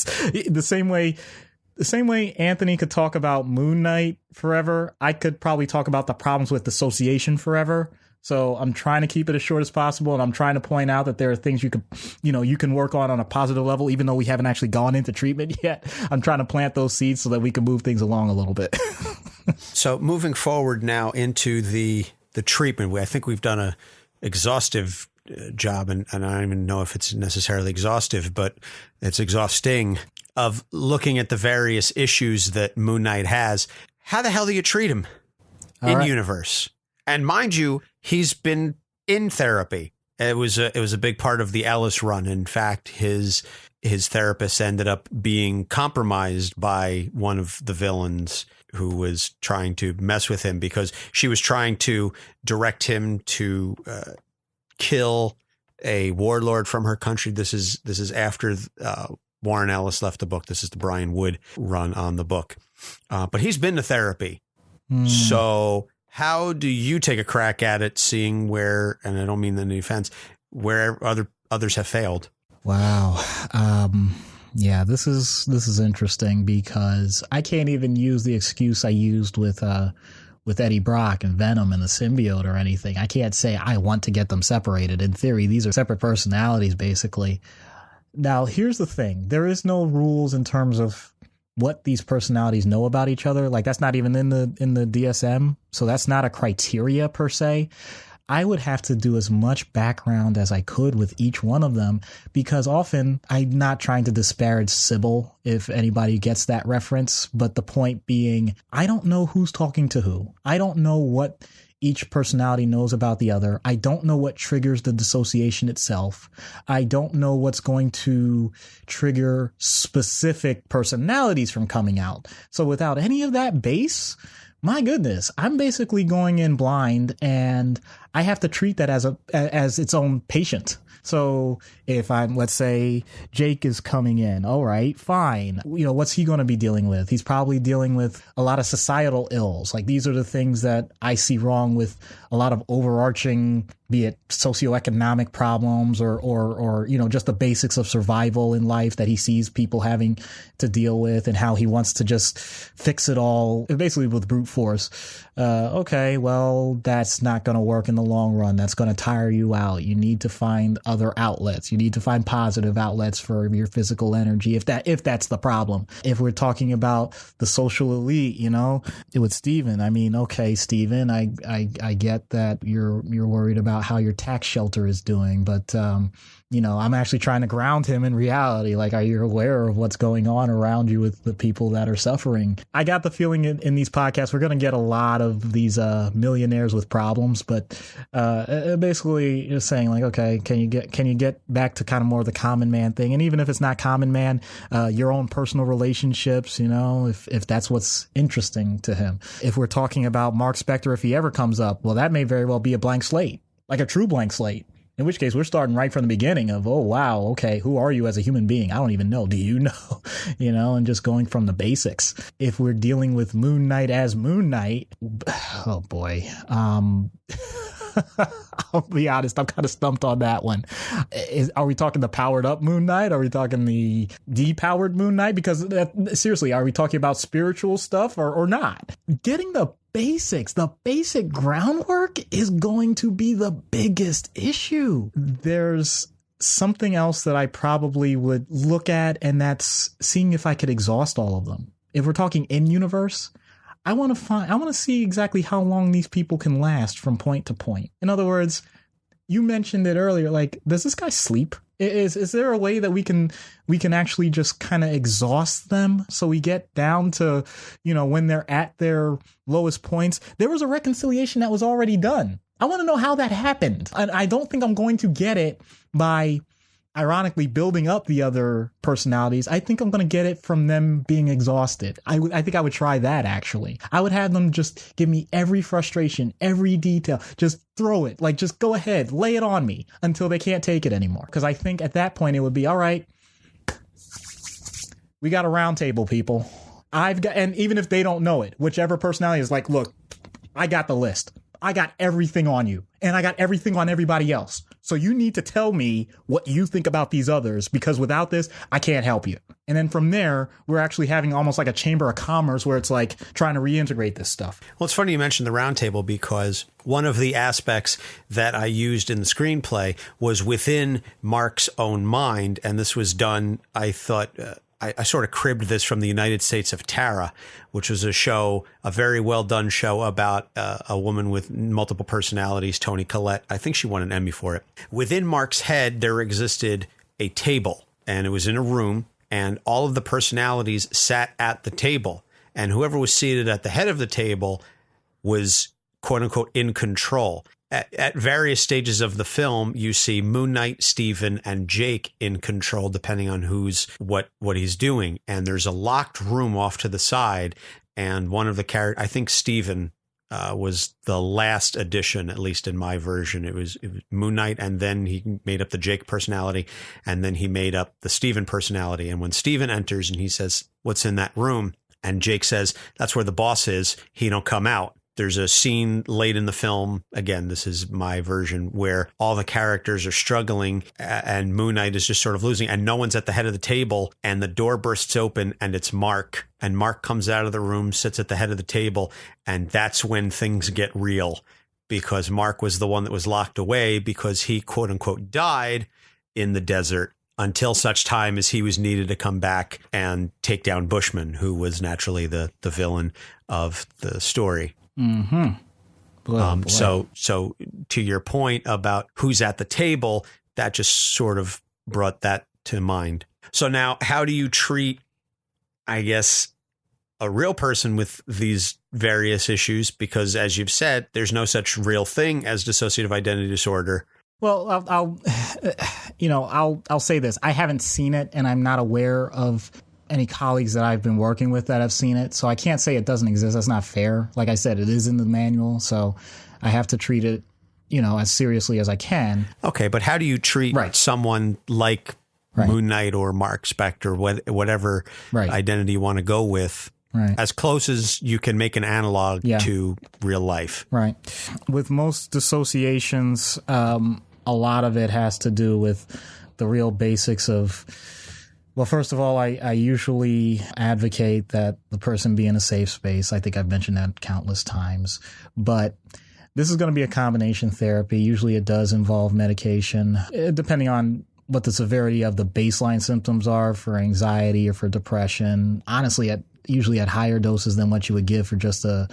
the same way Anthony could talk about Moon Knight forever, I could probably talk about the problems with dissociation forever. So I'm trying to keep it as short as possible. And I'm trying to point out that there are things you can work on a positive level, even though we haven't actually gone into treatment yet. I'm trying to plant those seeds so that we can move things along a little bit. So moving forward now into the treatment, I think we've done a exhaustive job, and I don't even know if it's necessarily exhaustive, but it's exhausting, of looking at the various issues that Moon Knight has. How the hell do you treat him in universe? And mind you, he's been in therapy. It was a big part of the Ellis run. In fact, his therapist ended up being compromised by one of the villains who was trying to mess with him because she was trying to direct him to kill a warlord from her country. This is after Warren Ellis left the book. This is the Brian Wood run on the book. But he's been to therapy. So how do you take a crack at it, seeing where, and I don't mean any offense, where others have failed? Wow. Yeah, this is interesting because I can't even use the excuse I used with Eddie Brock and Venom and the symbiote or anything. I can't say I want to get them separated. In theory, these are separate personalities, basically. Now, here's the thing. There is no rules in terms of what these personalities know about each other. Like, that's not even in the DSM. So that's not a criteria per se. I would have to do as much background as I could with each one of them, because often I'm not trying to disparage Sybil, if anybody gets that reference. But the point being, I don't know who's talking to who. I don't know what each personality knows about the other. I don't know what triggers the dissociation itself. I don't know what's going to trigger specific personalities from coming out. So without any of that base, my goodness, I'm basically going in blind, and I have to treat that as its own patient. So if let's say Jake is coming in, all right, fine. What's he going to be dealing with? He's probably dealing with a lot of societal ills. Like, these are the things that I see wrong with a lot of overarching, be it socioeconomic problems or just the basics of survival in life that he sees people having to deal with, and how he wants to just fix it all basically with brute force. Okay, well, that's not going to work in the long run. That's going to tire you out. You need to find other outlets. You need to find positive outlets for your physical energy, if that's the problem. If we're talking about the social elite, with Steven, I mean, okay, Steven, I get that you're worried about how your tax shelter is doing, but I'm actually trying to ground him in reality. Like, are you aware of what's going on around you with the people that are suffering? I got the feeling in these podcasts, we're going to get a lot of these millionaires with problems, but basically just saying, like, okay, can you get back to kind of more of the common man thing? And even if it's not common man, your own personal relationships, if that's what's interesting to him. If we're talking about Marc Spector, if he ever comes up, well, that may very well be a blank slate, like a true blank slate. In which case, we're starting right from the beginning of, oh, wow, okay, who are you as a human being? I don't even know. Do you know? And just going from the basics. If we're dealing with Moon Knight as Moon Knight, oh, boy. I'll be honest, I'm kind of stumped on that one. Are we talking the powered up Moon Knight? Are we talking the depowered Moon Knight? Because seriously, are we talking about spiritual stuff or not? Getting the basics, the basic groundwork is going to be the biggest issue. There's something else that I probably would look at, and that's seeing if I could exhaust all of them. If we're talking in universe, I want to see exactly how long these people can last from point to point. In other words, you mentioned it earlier, like, does this guy sleep? Is there a way that we can actually just kind of exhaust them so we get down to, when they're at their lowest points? There was a reconciliation that was already done. I want to know how that happened. And I don't think I'm going to get it by, ironically, building up the other personalities. I think I'm going to get it from them being exhausted. I think I would try that, actually. I would have them just give me every frustration, every detail. Just throw it. Like, just go ahead, lay it on me until they can't take it anymore. Because I think at that point it would be, all right, we got a round table, people. And even if they don't know it, whichever personality is like, look, I got the list. I got everything on you, and I got everything on everybody else. So you need to tell me what you think about these others, because without this, I can't help you. And then from there, we're actually having almost like a chamber of commerce where it's like trying to reintegrate this stuff. Well, it's funny you mentioned the roundtable, because one of the aspects that I used in the screenplay was within Mark's own mind. And this was done, I thought, I sort of cribbed this from the United States of Tara, which was a very well done show about a woman with multiple personalities, Toni Collette. I think she won an Emmy for it. Within Mark's head, there existed a table, and it was in a room, and all of the personalities sat at the table, and whoever was seated at the head of the table was, quote unquote, in control. At various stages of the film, you see Moon Knight, Steven, and Jake in control, depending on who's what he's doing. And there's a locked room off to the side. And one of the characters, I think Steven was the last addition, at least in my version. It was Moon Knight, and then he made up the Jake personality, and then he made up the Steven personality. And when Steven enters and he says, "What's in that room?" and Jake says, "That's where the boss is," he don't come out. There's a scene late in the film, again, this is my version, where all the characters are struggling and Moon Knight is just sort of losing, and no one's at the head of the table, and the door bursts open and it's Mark. And Mark comes out of the room, sits at the head of the table, and that's when things get real, because Mark was the one that was locked away because he, quote unquote, died in the desert until such time as he was needed to come back and take down Bushman, who was naturally the villain of the story. Mm-hmm. Boy. So to your point about who's at the table, that just sort of brought that to mind. So now, how do you treat, I guess, a real person with these various issues? Because as you've said, there's no such real thing as dissociative identity disorder. Well, I'll say this. I haven't seen it, and I'm not aware of any colleagues that I've been working with that have seen it. So I can't say it doesn't exist. That's not fair. Like I said, it is in the manual, so I have to treat it, as seriously as I can. Okay, but how do you treat someone like Moon Knight or Marc Spector, whatever identity you want to go with, as close as you can make an analog to real life? Right. With most dissociations, a lot of it has to do with the real basics of, well, first of all, I usually advocate that the person be in a safe space. I think I've mentioned that countless times. But this is going to be a combination therapy. Usually it does involve medication, depending on what the severity of the baseline symptoms are for anxiety or for depression. Honestly, usually at higher doses than what you would give for just a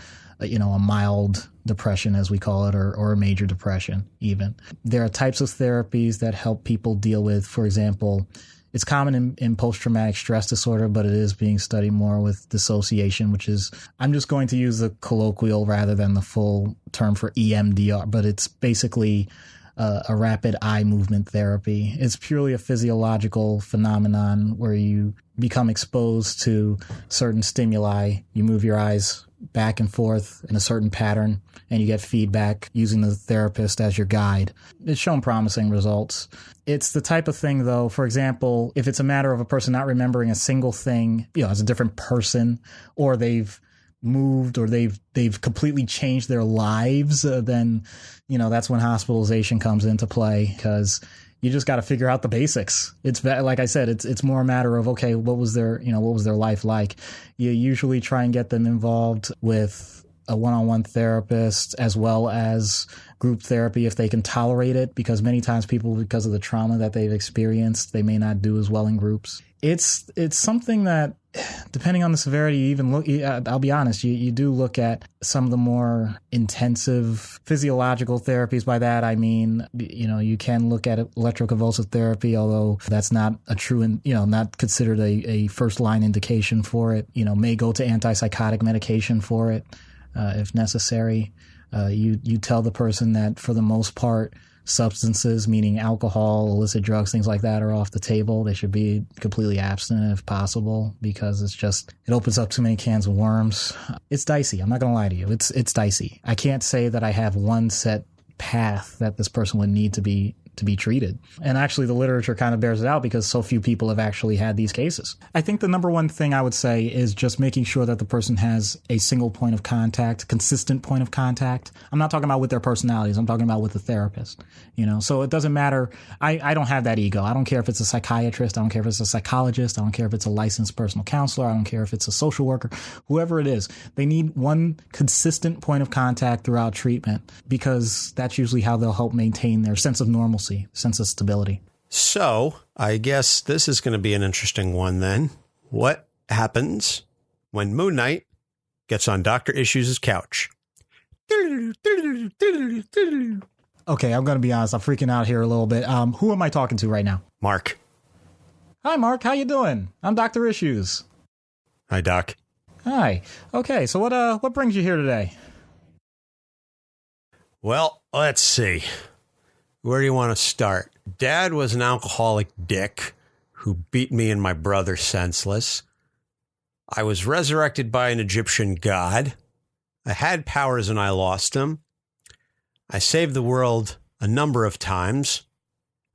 mild depression, as we call it, or a major depression even. There are types of therapies that help people deal with, for example, it's common in post-traumatic stress disorder, but it is being studied more with dissociation, which is, I'm just going to use the colloquial rather than the full term for EMDR, but it's basically a rapid eye movement therapy. It's purely a physiological phenomenon where you become exposed to certain stimuli. You move your eyes back and forth in a certain pattern, and you get feedback using the therapist as your guide. It's shown promising results. It's the type of thing, though, for example, if it's a matter of a person not remembering a single thing, as a different person, or they've moved or they've completely changed their lives, then, that's when hospitalization comes into play, because you just got to figure out the basics. It's like I said, it's more a matter of, okay, what was their life like? You usually try and get them involved with a one-on-one therapist as well as group therapy if they can tolerate it, because many times people, because of the trauma that they've experienced, they may not do as well in groups. It's something that, depending on the severity, you even look, I'll be honest, you do look at some of the more intensive physiological therapies. By that, I mean, you can look at electroconvulsive therapy, although that's not a true, not considered a first line indication for it. May go to antipsychotic medication for it if necessary. You tell the person that for the most part, substances, meaning alcohol, illicit drugs, things like that, are off the table. They should be completely abstinent if possible, because it opens up too many cans of worms. It's dicey. I'm not going to lie to you. It's dicey. I can't say that I have one set path that this person would need to be treated. And actually the literature kind of bears it out, because so few people have actually had these cases. I think the number one thing I would say is just making sure that the person has a single point of contact, consistent point of contact. I'm not talking about with their personalities. I'm talking about with the therapist, so it doesn't matter. I don't have that ego. I don't care if it's a psychiatrist. I don't care if it's a psychologist. I don't care if it's a licensed personal counselor. I don't care if it's a social worker, whoever it is. They need one consistent point of contact throughout treatment, because that's usually how they'll help maintain their sense of normalcy, sense of stability. So I guess this is going to be an interesting one then. What happens when Moon Knight gets on Dr. Issues' couch? Okay, I'm going to be honest. I'm freaking out here a little bit. Who am I talking to right now? Mark. Hi, Mark. How you doing? I'm Dr. Issues. Hi, Doc. Hi. Okay, so what brings you here today? Well, let's see. Where do you want to start? Dad was an alcoholic dick who beat me and my brother senseless. I was resurrected by an Egyptian god. I had powers and I lost them. I saved the world a number of times,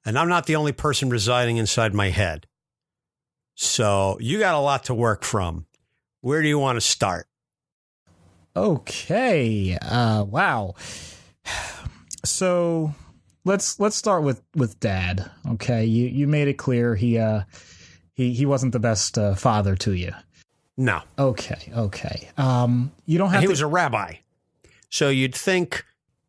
and I'm not the only person residing inside my head. So you got a lot to work from. Where do you want to start? Okay. Wow. So let's start with Dad. Okay. You made it clear he wasn't the best father to you. No. Okay. You don't have He was a rabbi. So you'd think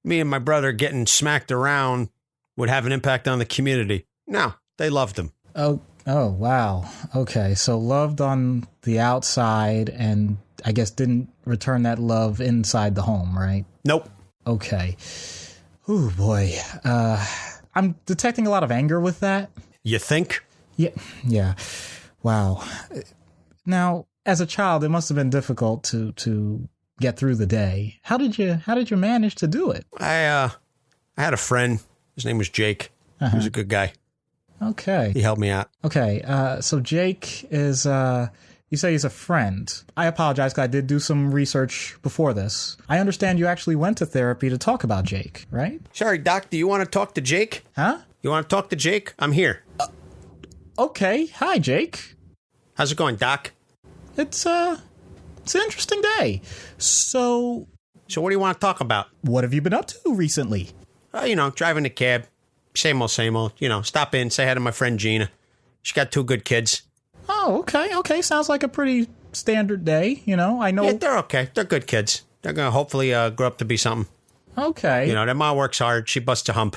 me and my brother getting smacked around would have an impact on the community. No, they loved him. Oh, wow. Okay. So loved on the outside, and I guess didn't return that love inside the home, right? Nope. Okay. Oh, boy. I'm detecting a lot of anger with that. You think? Yeah. Wow. Now, as a child, it must have been difficult to get through the day. How did you manage to do it? I had a friend. His name was Jake. He was a good guy. Okay. He helped me out. Okay. So Jake is, you say he's a friend. I apologize because I did do some research before this. I understand you actually went to therapy to talk about Jake, right? Sorry, Doc, do you want to talk to Jake? Huh? You want to talk to Jake? I'm here. Okay. Hi, Jake. How's it going, Doc? It's an interesting day. So what do you want to talk about? what have you been up to recently? Driving a cab. Same old, same old. Stop in, say hi to my friend Gina. She got 2 good kids. Oh, okay. Sounds like a pretty standard day. I know. Yeah, they're okay. They're good kids. They're going to hopefully grow up to be something. Okay. Their mom works hard. She busts a hump.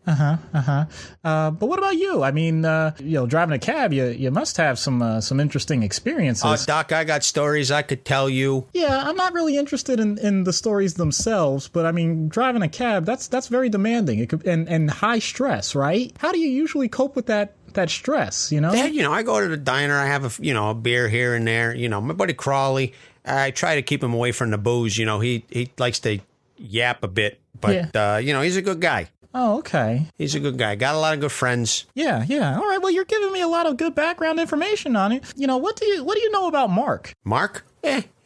But what about you? I mean, driving a cab, you must have some interesting experiences. Oh, Doc, I got stories I could tell you. Yeah, I'm not really interested in the stories themselves, but I mean, driving a cab, that's very demanding. It could, and high stress, right? How do you usually cope with that stress, Yeah, I go to the diner. I have a beer here and there. My buddy Crawley, I try to keep him away from the booze. He likes to yap a bit, but he's a good guy. Oh, okay. He's a good guy. Got a lot of good friends. Yeah. All right. Well, you're giving me a lot of good background information on it. What do you know about Mark? Mark?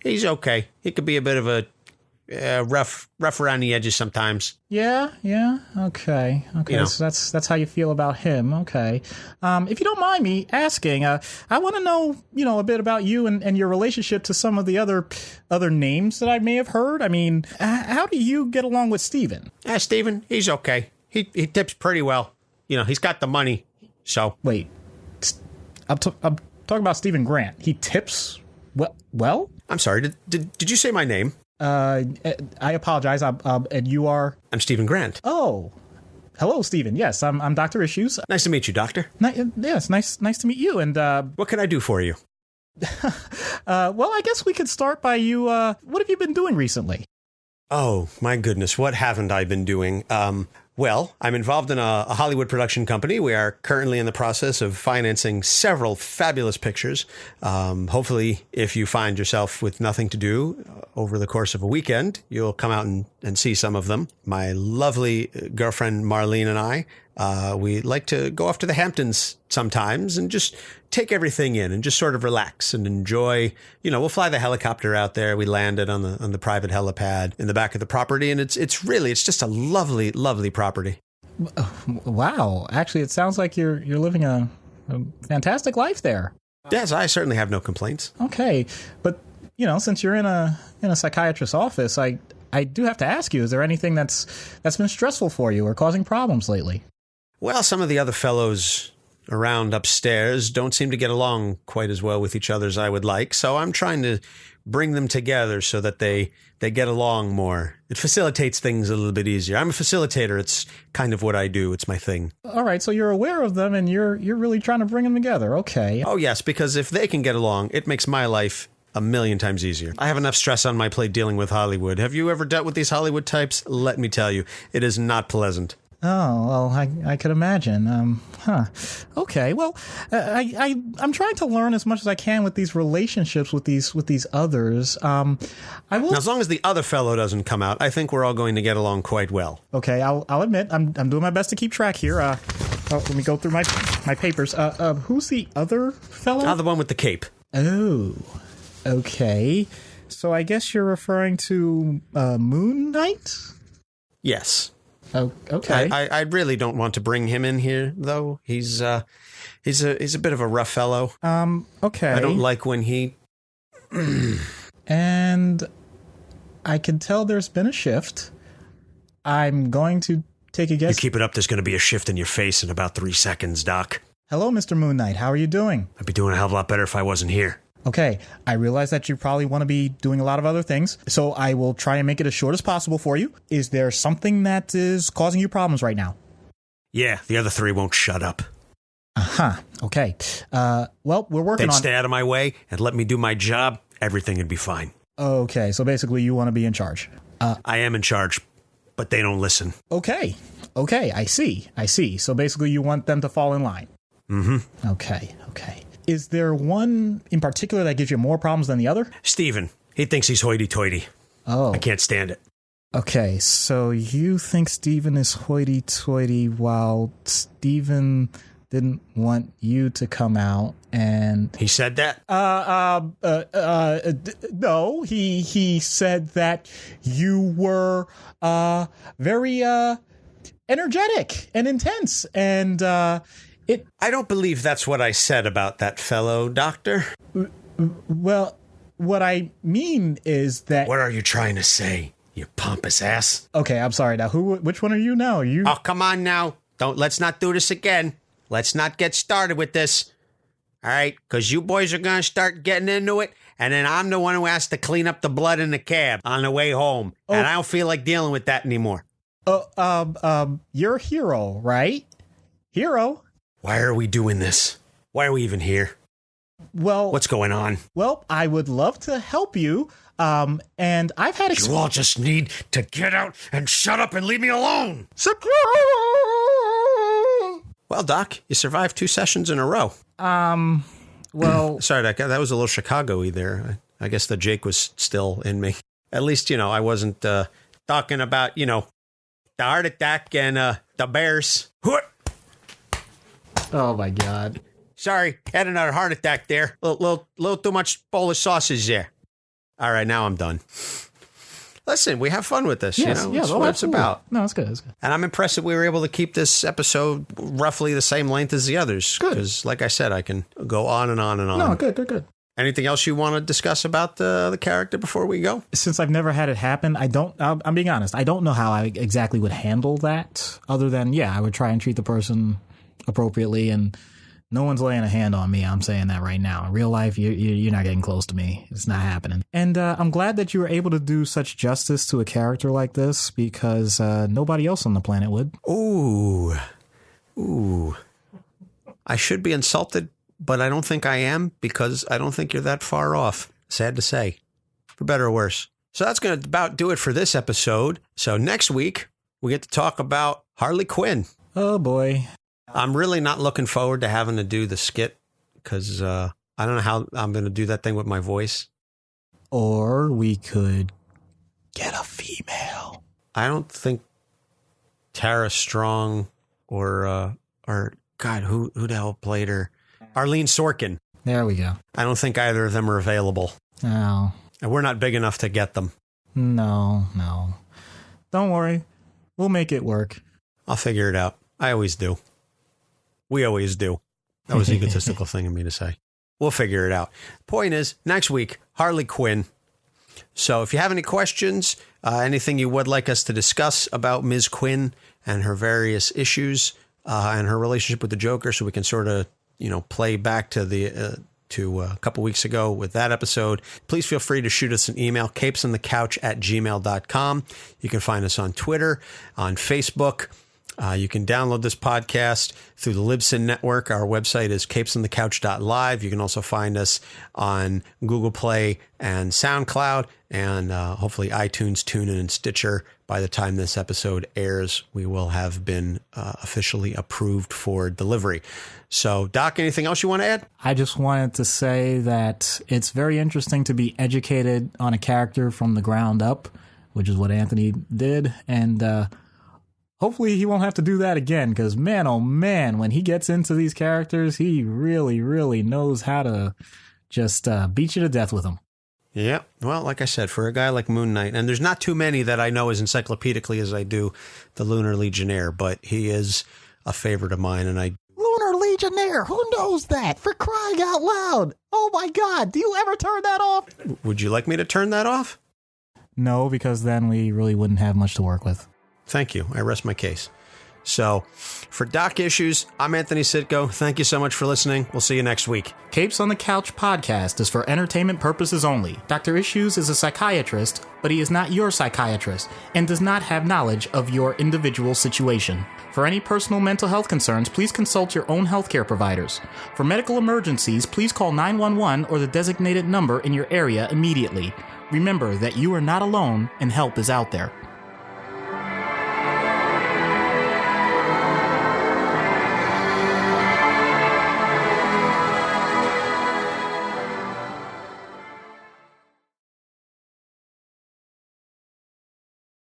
He's okay. He could be a bit of a rough around the edges sometimes. Yeah. Okay. So that's how you feel about him. Okay. If you don't mind me asking, I want to know, a bit about you and your relationship to some of the other names that I may have heard. I mean, how do you get along with Steven? Steven, he's okay. He tips pretty well. He's got the money. So wait, I'm talking about Steven Grant. He tips well? I'm sorry. Did you say my name? I apologize. And you are? I'm Steven Grant. Oh, hello, Steven. Yes, I'm Dr. Issues. Nice to meet you, Doctor. Yes, nice to meet you. And what can I do for you? Well, I guess we could start by you. What have you been doing recently? Oh, my goodness. What haven't I been doing? Well, I'm involved in a Hollywood production company. We are currently in the process of financing several fabulous pictures. Hopefully, if you find yourself with nothing to do over the course of a weekend, you'll come out and see some of them. My lovely girlfriend, Marlene, and I, we like to go off to the Hamptons sometimes and just take everything in and just sort of relax and enjoy. We'll fly the helicopter out there. We land it on the private helipad in the back of the property. And it's just a lovely, lovely property. Wow. Actually, it sounds like you're living a fantastic life there. Yes, I certainly have no complaints. Okay. But, since you're in a psychiatrist's office, I do have to ask you, is there anything that's been stressful for you or causing problems lately? Well, some of the other fellows around upstairs don't seem to get along quite as well with each other as I would like, so I'm trying to bring them together so that they get along more. It facilitates things a little bit easier. I'm a facilitator. It's kind of what I do. It's my thing. All right, so you're aware of them and you're really trying to bring them together. Okay. Oh, yes, because if they can get along, it makes my life a million times easier. I have enough stress on my plate dealing with Hollywood. Have you ever dealt with these Hollywood types? Let me tell you, it is not pleasant. Oh, well, I could imagine. Okay. Well, I'm trying to learn as much as I can with these relationships with these others. I will. Now, as long as the other fellow doesn't come out, I think we're all going to get along quite well. Okay. I'll admit I'm doing my best to keep track here. Let me go through my papers. Who's the other fellow? The one with the cape. Oh, okay. So I guess you're referring to Moon Knight? Yes. Oh, okay. I really don't want to bring him in here, though. He's a bit of a rough fellow. Okay. I don't like when he. And I can tell there's been a shift. I'm going to take a guess. You keep it up, there's going to be a shift in your face in about 3 seconds, Doc. Hello, Mr. Moon Knight. How are you doing? I'd be doing a hell of a lot better if I wasn't here. Okay, I realize that you probably want to be doing a lot of other things, so I will try and make it as short as possible for you. Is there something that is causing you problems right now? Yeah, the other 3 won't shut up. Okay. Well, we're working on... They'd stay out of my way and let me do my job, everything would be fine. Okay, so basically you want to be in charge. I am in charge. but they don't listen. Okay, I see. So basically you want them to fall in line. Mm-hmm. Okay. Is there one in particular that gives you more problems than the other? Steven. He thinks he's hoity-toity. Oh. I can't stand it. Okay, so you think Steven is hoity-toity while Steven didn't want you to come out and... He said that? No, he said that you were very energetic and intense and I don't believe that's what I said about that fellow, Doctor. Well, what I mean is that... What are you trying to say, you pompous ass? Okay, I'm sorry. Now, which one are you now? Oh, come on now. Let's not do this again. Let's not get started with this. All right? Because you boys are going to start getting into it, and then I'm the one who has to clean up the blood in the cab on the way home. Oh. And I don't feel like dealing with that anymore. You're Hero, right? Hero. Why are we doing this? Why are we even here? Well, what's going on? Well, I would love to help you. And I've had... You all just need to get out and shut up and leave me alone. Secure! Well, Doc, you survived 2 sessions in a row. Well... Sorry, that was a little Chicago-y there. I guess the Jake was still in me. At least, I wasn't talking about, the heart attack and the bears. Oh, my God. Sorry, had another heart attack there. Little too much Polish sausage there. All right, now I'm done. Listen, we have fun with this. Yes, It's what it's about. No, it's good. And I'm impressed that we were able to keep this episode roughly the same length as the others. Good. Because, like I said, I can go on and on and on. No, good. Anything else you want to discuss about the character before we go? Since I've never had it happen, I'm being honest. I don't know how I exactly would handle that other than, I would try and treat the person appropriately, and no one's laying a hand on me. I'm saying that right now. In real life, you're not getting close to me. It's not happening. And I'm glad that you were able to do such justice to a character like this, because nobody else on the planet would. Ooh. I should be insulted, but I don't think I am, because I don't think you're that far off. Sad to say. For better or worse. So that's going to about do it for this episode. So next week, we get to talk about Harley Quinn. Oh, boy. I'm really not looking forward to having to do the skit, because I don't know how I'm going to do that thing with my voice. Or we could get a female. I don't think Tara Strong or God, who the hell played her? Arlene Sorkin. There we go. I don't think either of them are available. No. And we're not big enough to get them. No. Don't worry. We'll make it work. I'll figure it out. I always do. We always do. That was an egotistical thing of me to say. We'll figure it out. Point is, next week, Harley Quinn. So if you have any questions, anything you would like us to discuss about Ms. Quinn and her various issues and her relationship with the Joker, so we can sort of, play back to a couple weeks ago with that episode, please feel free to shoot us an email, capesonthecouch@gmail.com. You can find us on Twitter, on Facebook. You can download this podcast through the Libsyn Network. Our website is capesonthecouch.live. You can also find us on Google Play and SoundCloud, and hopefully iTunes, TuneIn, and Stitcher. By the time this episode airs, we will have been officially approved for delivery. So, Doc, anything else you want to add? I just wanted to say that it's very interesting to be educated on a character from the ground up, which is what Anthony did, and hopefully he won't have to do that again, because man, oh man, when he gets into these characters, he really, really knows how to just beat you to death with them. Yeah, well, like I said, for a guy like Moon Knight, and there's not too many that I know as encyclopedically as I do the Lunar Legionnaire, but he is a favorite of mine, and Lunar Legionnaire, who knows that? For crying out loud! Oh my God, do you ever turn that off? Would you like me to turn that off? No, because then we really wouldn't have much to work with. Thank you. I rest my case. So, for Doc Issues, I'm Anthony Sitko. Thank you so much for listening. We'll see you next week. Capes on the Couch podcast is for entertainment purposes only. Dr. Issues is a psychiatrist, but he is not your psychiatrist and does not have knowledge of your individual situation. For any personal mental health concerns, please consult your own healthcare providers. For medical emergencies, please call 911 or the designated number in your area immediately. Remember that you are not alone and help is out there.